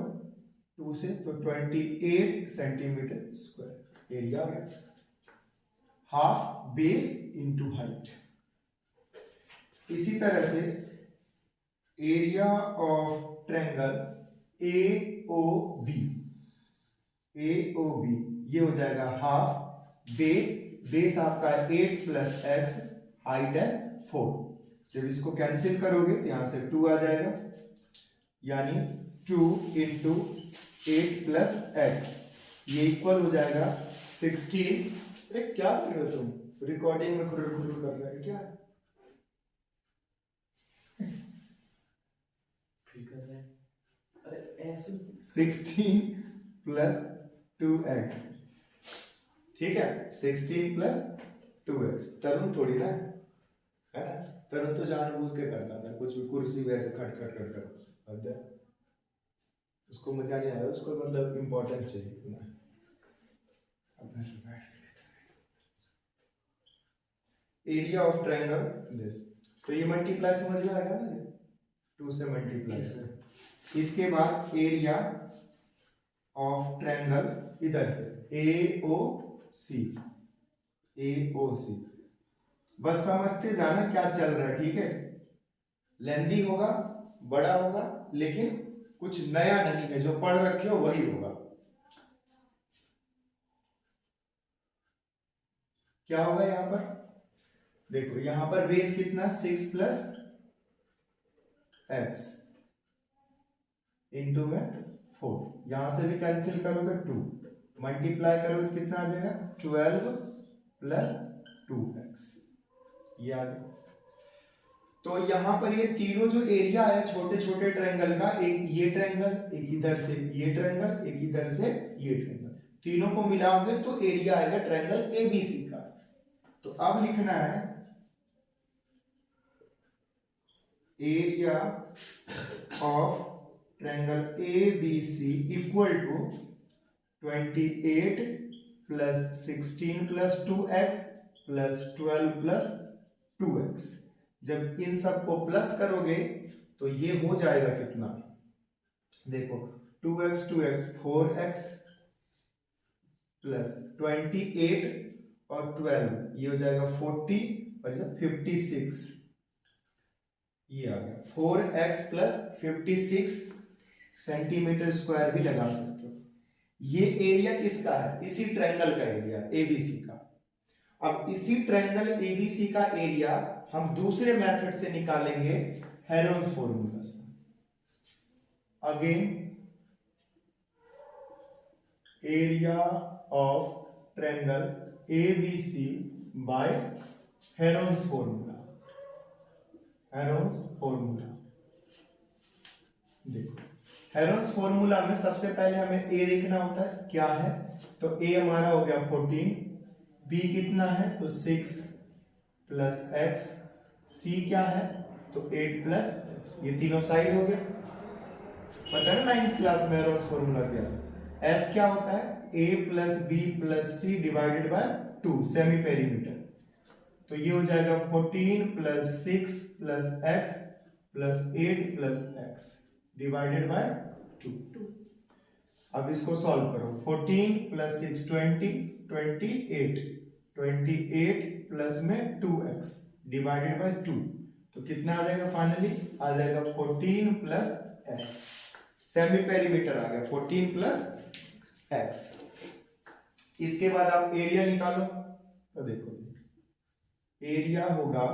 2 से, तो 28 सेंटीमीटर स्क्वायर एरिया आ गया, हाफ बेस इंटू हाइट। इसी तरह से एरिया ऑफ ट्रायंगल AOB ये हो जाएगा हाफ बेस आपका 8 प्लस x, हाइट है 4, जब इसको कैंसिल करोगे तो यहां से 2 आ जाएगा, यानी 2 इंटू 8 प्लस x, ये इक्वल हो जाएगा 16। अरे क्या कर रहे हो तुम, रिकॉर्डिंग में खुर खुर कर रहे हो क्या, अरे ऐसे 16 प्लस 2x, ठीक है 16 प्लस 2x। तरुण थोड़ी ना है ना, तरुण तो जानबूझ के करता था, कुछ भी कुर्सी वैसे खट खट खट खट, उसको मजा नहीं आया, उसको मतलब इम्पोर्टेंट चाहिए ना। एरिया ऑफ ट्रायंगल दिस, तो ये मल्टीप्लाई समझ में आएगा ना, 2 से मल्टीप्लाई। इसके बाद एरिया ऑफ ट्रायंगल इधर से AOC, बस समझते जाना क्या चल रहा है, ठीक है, लेंदी होगा बड़ा होगा, लेकिन कुछ नया नहीं है, जो पढ़ रखे हो वही होगा। क्या होगा यहां पर देखो, यहां पर बेस कितना 6 प्लस x इंटू में 4, यहां से भी कैंसिल करोगे 2, मल्टीप्लाई करोगे तो कितना आ जाएगा 12 प्लस 2x, ये आ गया। तो यहां पर ये तीनों जो एरिया है छोटे छोटे ट्रायंगल का, एक ये ट्रायंगल, एक इधर से ये ट्रायंगल, एक इधर से ये ट्रायंगल, तीनों को मिलाओगे तो एरिया आएगा ट्रायंगल एबीसी का। तो अब लिखना है area of triangle ABC equal to 28 plus 16 plus 2x plus 12 plus 2x। जब इन सब को प्लस करोगे तो ये हो जाएगा कितना, देखो 2x 2x 4x प्लस 28 और 12 ये हो जाएगा 40 और ये 56, ये आ गया 4x प्लस 56 सेंटीमीटर स्क्वायर भी लगा सकते हो। ये एरिया किसका है, इसी ट्रायंगल का एरिया एबीसी का। अब इसी ट्रायंगल एबीसी का एरिया हम दूसरे मेथड से निकालेंगे हेरोन्स फॉर्मूला से। Again area of triangle ABC by Heron's formula. Heron's formula देखो, हेरोन्स फॉर्मूला में सबसे पहले हमें ए देखना होता है क्या है, तो ए हमारा हो गया 14, बी कितना है तो 6 प्लस एक्स, सी क्या है तो 8 प्लस एक्स, ये तीनों साइड हो गए। पता है ना 9th क्लास में हेरोन्स फॉर्मूला क्या है, एस क्या होता है A plus B plus C divided by 2 semi perimeter. तो ये हो जाएगा 14 plus 6 plus X plus 8 plus X divided by 2। अब इसको सॉल्व करो, 14 प्लस 6 20 28 28 प्लस में 2x डिवाइडेड बाय 2, तो कितना आ जाएगा फाइनली, आ जाएगा 14 प्लस x, सेमी पेरीमीटर आ गया 14 प्लस x। इसके बाद आप एरिया निकालो, तो देखो एरिया होगा,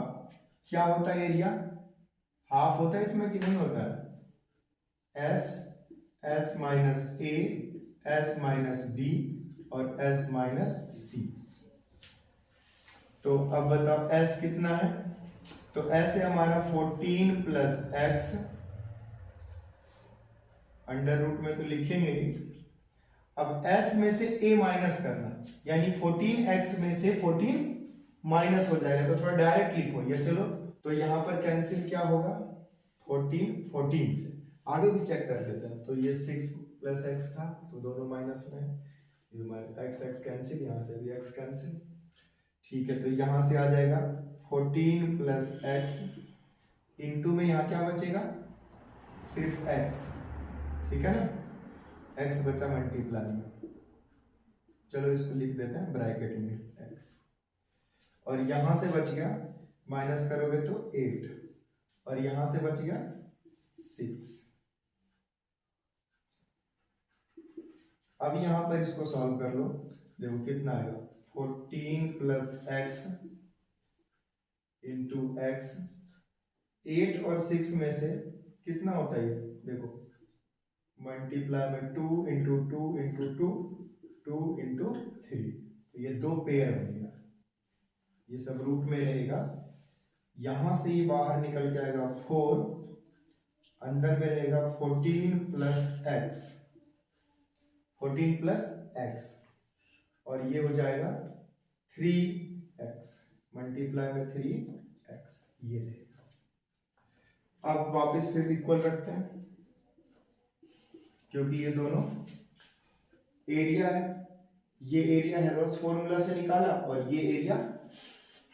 क्या होता है एरिया, हाफ होता है इसमें कि नहीं होता है, एस माइनस ए, एस माइनस बी और एस माइनस सी। तो अब बताओ एस कितना है, तो एस है हमारा 14 प्लस एक्स, अंडर रूट में तो लिखेंगे ही। अब s में से a माइनस करना, यानी 14x में से 14 माइनस हो जाएगा, तो थोड़ा डायरेक्ट लिखो ये, चलो तो यहां पर कैंसिल क्या होगा 14 14 से, आगे भी चेक कर लेते हैं। तो ये 6 प्लस एक्स था तो दोनों माइनस में, एक्स एक्स कैंसिल, यहाँ से भी x कैंसिल, ठीक है। तो यहां से आ जाएगा 14 प्लस एक्स, इंटू में यहाँ क्या बचेगा सिर्फ x, ठीक है ना, x बचा मल्टीप्लाई में, चलो इसको लिख देते हैं ब्रैकेट में x, और यहां से बच गया माइनस करोगे तो 8 और यहां से बच गया 6। अब यहां पर इसको सॉल्व कर लो, देखो कितना आएगा 14 प्लस एक्स इंटू एक्स, 8 और 6 में से कितना होता है, देखो मल्टीप्लाई में 2 इंटू 2 इंटू 2 2 इंटू 3, तो ये दो पेयर बनेगा, ये सब रूट में रहेगा। यहां से ये बाहर निकल के आएगा 4, अंदर में रहेगा 14 प्लस एक्स, 14 प्लस एक्स, और ये हो जाएगा 3x मल्टीप्लाई में 3x, ये रहेगा। अब वापस फिर इक्वल रखते हैं, क्योंकि ये दोनों एरिया है, ये एरिया हेरोन्स फॉर्मूला से निकाला और ये area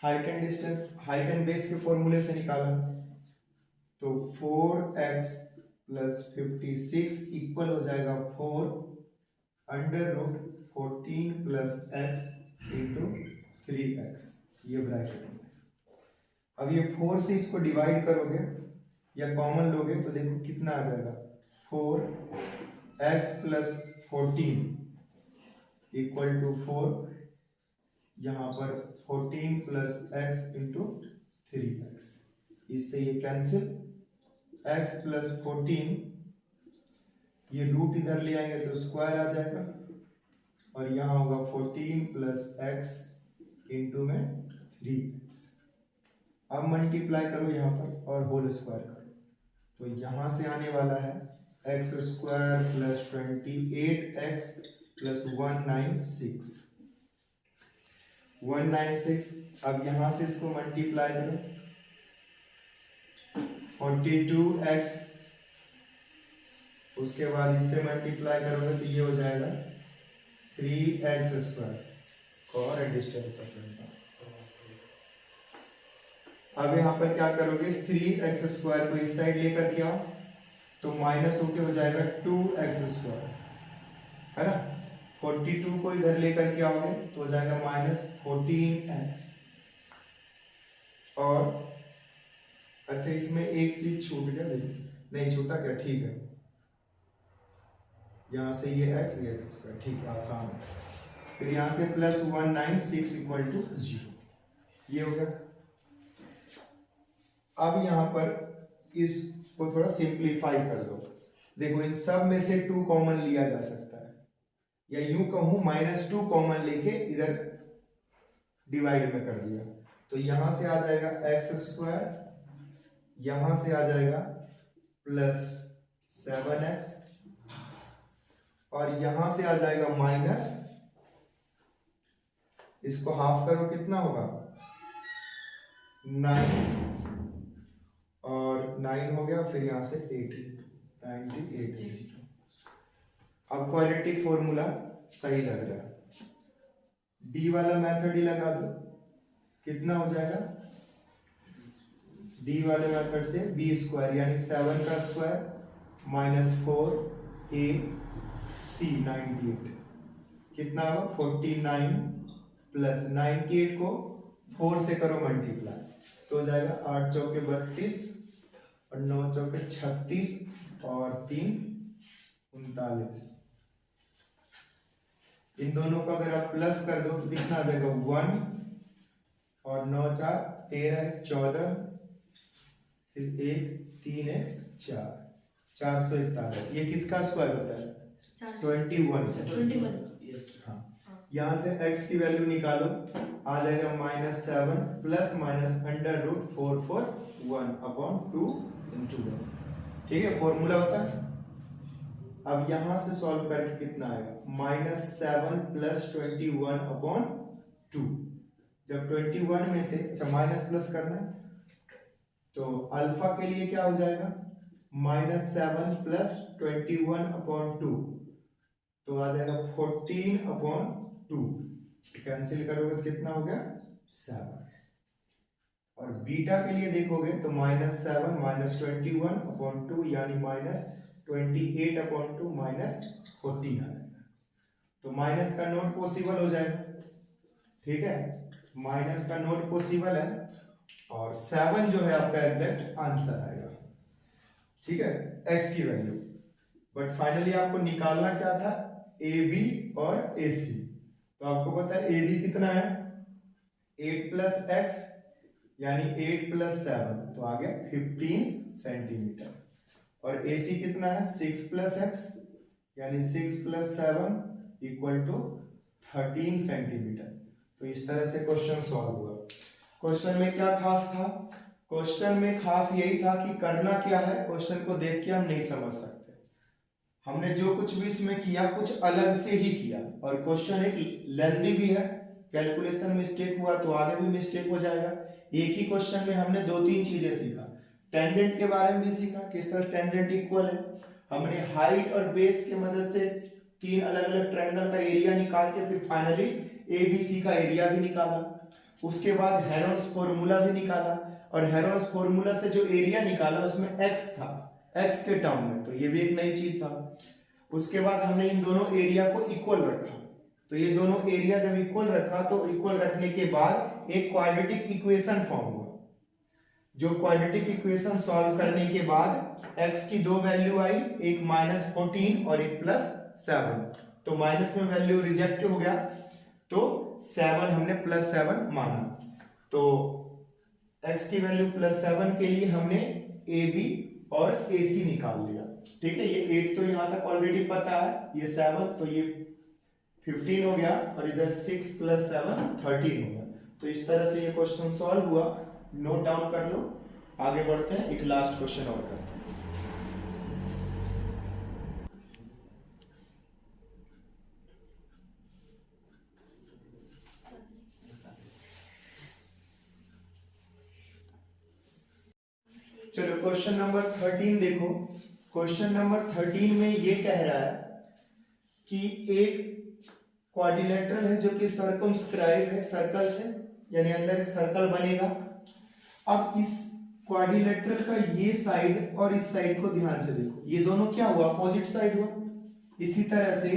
height and distance, height and base के फॉर्मूले से निकाला। तो 4x प्लस 56 इक्वल हो जाएगा 4 under root 14 plus x into 3x, ये ब्रैकेट में। अब ये 4 से इसको डिवाइड करोगे या कॉमन लोगे तो देखो कितना आ जाएगा, 4x प्लस 14 इक्वल टू 4, यहाँ पर 14 प्लस x इंटू 3x, इससे ये कैंसिल, x प्लस 14, ये रूट इधर ले आएंगे तो स्क्वायर आ जाएगा, और यहाँ होगा 14 प्लस x इंटू में 3x। अब मल्टीप्लाई करो यहाँ पर और होल स्क्वायर करो, तो यहाँ से आने वाला है x square plus 28x plus 196। अब यहां से इसको मल्टीप्लाई करो, 42x, उसके बाद इससे मल्टीप्लाई करोगे तो ये हो जाएगा 3x²। और डिस्टर्ब। अब यहाँ पर क्या करोगे, इस 3x² को इस साइड लेकर के आओ तो माइनस होके हो जाएगा 2x², है ना। 42 को इधर लेकर के आओगे तो हो जाएगा -14x। और अच्छा, इसमें एक चीज छूट गया, नहीं छूटा क्या, ठीक है, यहां से ये x, ये x², ठीक है, आसान है। फिर यहां से प्लस 196 = 0, ये हो गया। अब यहां पर इसको थोड़ा सिंप्लीफाई कर दो। देखो इन सब में से 2 कॉमन लिया जा सकता है, या यूं कहूं -2 कॉमन लेके इधर डिवाइड में कर दिया तो यहां से आ जाएगा x², यहां से आ जाएगा प्लस 7x, और यहां से आ जाएगा माइनस, इसको हाफ करो कितना होगा 9, और 9 हो गया, फिर यहां से 98। अब क्वाड्रेटिक फॉर्मूला सही लग रहा है, डी वाला मेथड ही लगा दो, कितना हो जाएगा, डी वाले मेथड से b² यानी 7 का स्क्वायर -4ac 98, कितना होगा 49 प्लस 98 को 4 से करो मल्टीप्लाई तो हो जाएगा 8 चौके 32 और 9 चौके 36 और 3 39। इन दोनों को अगर आप प्लस कर दो तो कितना आ जाएगा 1 और 9 4 13 14, फिर 1 3 1 4, 441। ये किसका स्क्वायर होता है 21। हाँ, यहाँ से x की वैल्यू निकालो, आ जाएगा -7 प्लस माइनस √441/2 × 1, ठीक है, फॉर्मूला होता है। अब यहां से सॉल्व करके कितना आएगा -7 प्लस 21/2। जब 21 में से अच्छा माइनस प्लस करना है तो अल्फा के लिए क्या हो जाएगा -7 प्लस 21/2 तो आ जाएगा 14/2, कैंसिल करोगे तो कितना हो गया 7। और बीटा के लिए देखोगे तो -7 -21/2 यानी -28/2 -14 आ जाएगा। तो माइनस का नोट पॉसिबल हो जाएगा, ठीक है, माइनस का नोट पॉसिबल है और 7 जो है आपका एग्जैक्ट आंसर आएगा, ठीक है, x की वैल्यू। बट फाइनली आपको निकालना क्या था AB और AC। तो आपको पता है AB कितना है 8 + x यानी 8 + 7 तो आ गया 15 सेंटीमीटर, और AC कितना है 6 + x यानी 6 + 7 = 13 सेंटीमीटर। तो इस तरह से क्वेश्चन सॉल्व हुआ। क्वेश्चन में क्या खास था, क्वेश्चन में खास यही था कि करना क्या है, क्वेश्चन को देख के हम नहीं समझ सकते, हमने जो कुछ भी इसमें किया कुछ अलग से ही किया, और क्वेश्चन एक लेंथी भी है, कैलकुलेशन मिस्टेक हुआ तो आगे भी मिस्टेक हो जाएगा। एक ही क्वेश्चन में हमने 2-3 चीजें सीखा, टेंजेंट के बारे में भी सीखा, किस तरह टेंजेंट इक्वल है, हमने हाइट और बेस की मदद से 3 अलग-अलग ट्रायंगल का एरिया निकाल के फिर फाइनली ABC का एरिया भी निकाला, उसके बाद हेरोल्ड्स फॉर्मूला भी निकाला, और हेरोल्ड्स फॉर्मूला से जो एरिया निकाला उसमें x था, x के टर्म में, तो ये भी एक नई चीज था। उसके बाद हमने इन दोनों एरिया को इक्वल रखा, तो ये दोनों एरिया जब इक्वल रखा तो इक्वल रखने के बाद एक क्वाड्रेटिक इक्वेशन फॉर्म हुआ, जो क्वाड्रेटिक इक्वेशन सॉल्व करने के बाद x की 2 वैल्यू आई, एक -14 और एक +7, तो माइनस में वैल्यू रिजेक्ट हो गया तो 7 हमने +7 माना, तो x की वैल्यू +7 के लिए हमने AB और AC निकाल लिया, ठीक है। ये 8 तो यहां तक ऑलरेडी पता है, ये 7 तो ये 15 हो गया, और इधर 6 + 7 13 हो गया। तो इस तरह से ये क्वेश्चन सॉल्व हुआ, नोट डाउन कर लो। आगे बढ़ते हैं, एक लास्ट क्वेश्चन और करते हैं। चलो क्वेश्चन नंबर 13 देखो। क्वेश्चन नंबर 13 में ये कह रहा है कि एक क्वाड्रिलेटरल है जो कि सर्कमस्क्राइब है सर्कल से, यानी अंदर एक सर्कल बनेगा। अब इस क्वाड्रिलेटरल का ये साइड और इस साइड को ध्यान से देखो, ये दोनों क्या हुआ, अपोजिट साइड हुआ। इसी तरह से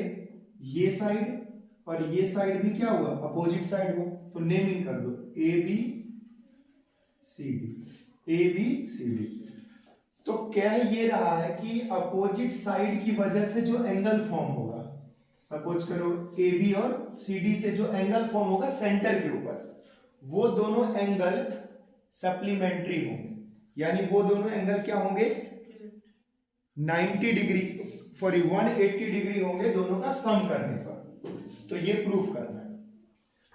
ये साइड और ये साइड भी क्या हुआ, अपोजिट साइड हुआ। तो नेमिंग कर दो A B C D, A B C D. तो कह ये रहा है कि अपोजिट साइड की वजह से जो एंगल फॉर्म होगा, सपोज करो ए बी और सी डी से जो एंगल फॉर्म होगा सेंटर के ऊपर, वो दोनों एंगल सप्लीमेंट्री होंगे, यानी वो दोनों एंगल क्या होंगे, 90 डिग्री सॉरी 180 डिग्री होंगे दोनों का सम करने पर। तो ये प्रूफ करना है।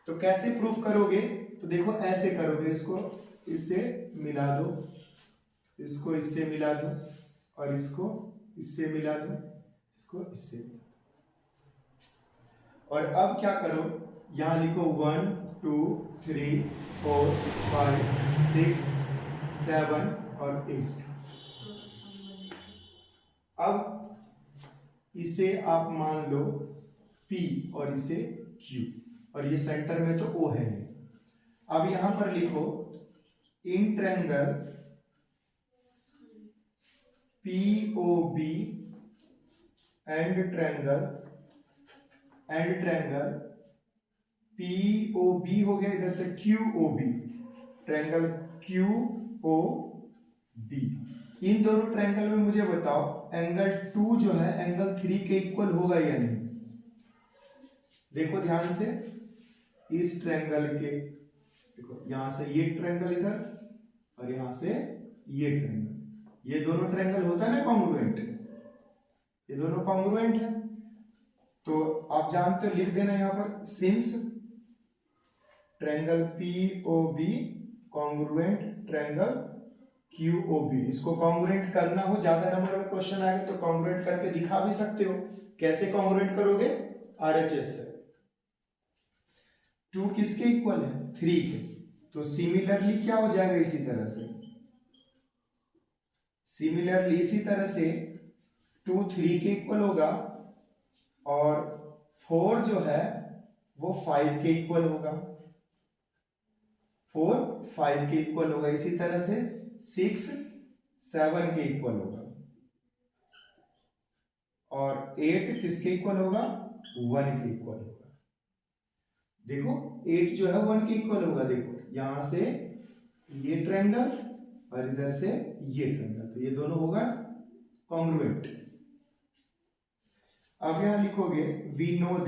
तो कैसे प्रूफ करोगे, तो देखो ऐसे करोगे, इसको इससे मिला दो, इसको इससे मिला दो और इसको इससे मिला दो, इसको इससे मिला दो। और अब क्या करो, यहां लिखो 1 2 3 4 5 6 7 और 8। अब इसे आप मान लो P और इसे Q, और ये सेंटर में तो O है। अब यहां पर लिखो in triangle POB and triangle POB हो गया, इधर से QOB, ट्रायंगल QOB। इन दोनों ट्रायंगल में मुझे बताओ एंगल 2 जो है एंगल 3 के इक्वल होगा या नहीं। देखो ध्यान से, इस ट्रायंगल के देखो, यहां से ये ट्रायंगल इधर और यहां से ये ट्रायंगल, ये दोनों ट्रायंगल होता है ना कॉन्ग्रुएंट, ये दोनों कॉन्ग्रुएंट है। तो आप जानते हो, लिख देना यहां पर since triangle POB congruent triangle QOB। इसको कॉन्ग्रुएंट करना हो, ज्यादा नंबर में क्वेश्चन आएगा तो कॉन्ग्रुएंट करके दिखा भी सकते हो। कैसे कॉन्ग्रुएंट करोगे, RHS से। 2 किसके इक्वल है, 3 के, तो सिमिलरली क्या हो जाएगा, इसी तरह से सिमिलरली इसी तरह से 2 3 के इक्वल होगा और 4 जो है वो 5 के इक्वल होगा, 4 5 के इक्वल होगा। इसी तरह से 6 7 के इक्वल होगा और 8 किसके इक्वल होगा, 1 के इक्वल होगा। देखो 8 जो है 1 के इक्वल होगा। देखो यहां से ये ट्रायंगल और इधर से ये ट्रायंगल, तो ये दोनों होगा कॉन्ग्रुएंट। अब यहां लिखोगे वी नो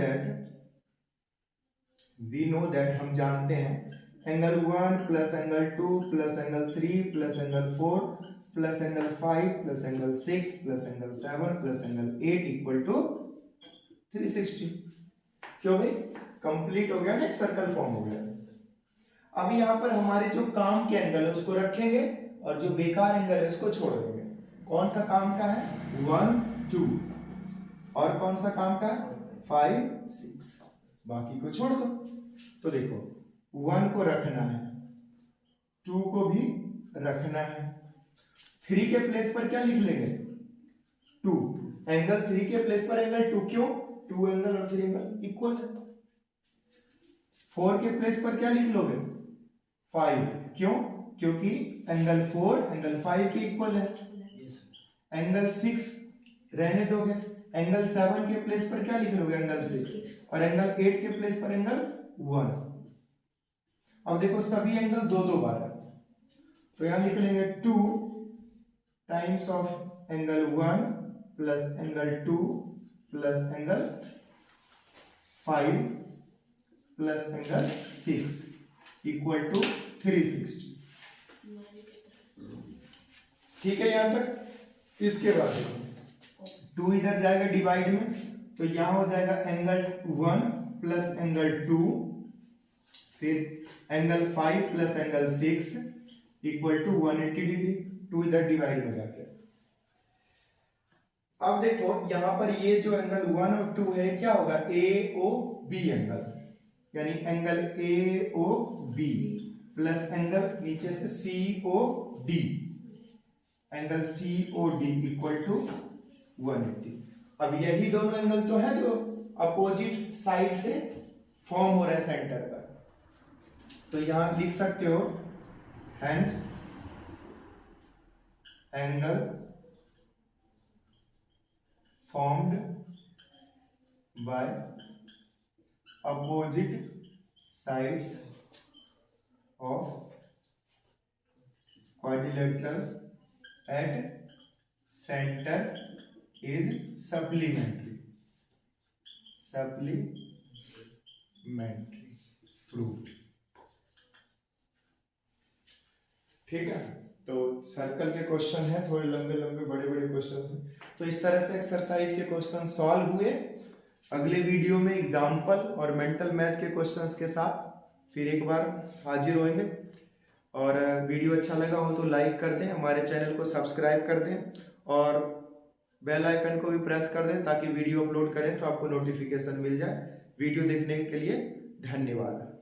दैट, हम जानते हैं angle 1 plus angle 2 plus angle 3 plus angle 4 plus angle 5 plus angle 6 plus angle 7 plus angle 8 equal to 360। क्यों भाई, कंप्लीट हो गया ना, एक सर्कल फॉर्म हो गया। अब यहां पर हमारे जो काम के एंगल है उसको रखेंगे और जो बेकार एंगल है उसको छोड़ देंगे। कौन सा काम का है, 1 2, और कौन सा काम का है, 5 6, बाकी को छोड़ दो। तो देखो 1 को रखना है, 2 को भी रखना है, 3 के प्लेस पर क्या लिख लेंगे, 2, एंगल 3 के प्लेस पर एंगल 2, क्यों, 2 एंगल और 3 एंगल इक्वल है। 4 के प्लेस पर क्या लिख लोगे, 5, क्यों, क्योंकि एंगल 4 एंगल 5 के इक्वल है। एंगल 6 रहने दोगे, एंगल 7 के प्लेस पर क्या लिख लोगे, एंगल 6, और एंगल 8 के प्लेस पर एंगल 1। अब देखो सभी एंगल 2 बार है, तो यहां लिख लेंगे 2 times of angle 1 plus angle 2 plus angle 5 plus angle 6 equal to 360। ठीक है यहां तक। इसके बाद 2 इधर जाएगा डिवाइड में, तो यहां हो जाएगा एंगल 1 प्लस एंगल 2, फिर angle 5 plus angle 6 equal to 180 degree. 2 इधर डिवाइड हो जाते हैं। अब देखो यहां पर ये जो एंगल 1 और 2 है क्या होगा, AOB एंगल, यानी एंगल AOB प्लस एंगल नीचे से COD, angle COD equal to 180। अब यही दोनों एंगल तो है जो अपोजिट साइड से फॉर्म हो रहा है सेंटर पर, तो यहां लिख सकते हो hence angle formed by opposite sides of quadrilateral at centre is supplementary proof. ठीक है, तो सर्कल के क्वेश्चन है, थोड़े लंबे लंबे बड़े बड़े क्वेश्चन हैं। तो इस तरह से एक्सरसाइज के क्वेश्चन सॉल्व हुए। अगले वीडियो में एग्जाम्पल और मेंटल मैथ के क्वेश्चंस के साथ फिर एक बार हाजिर होंगे। और वीडियो अच्छा लगा हो तो लाइक कर दें, हमारे चैनल को सब्सक्राइब कर दें और बेल आइकन को भी प्रेस कर दें ताकि वीडियो अपलोड करें तो आपको नोटिफिकेशन मिल जाए। वीडियो देखने के लिए धन्यवाद।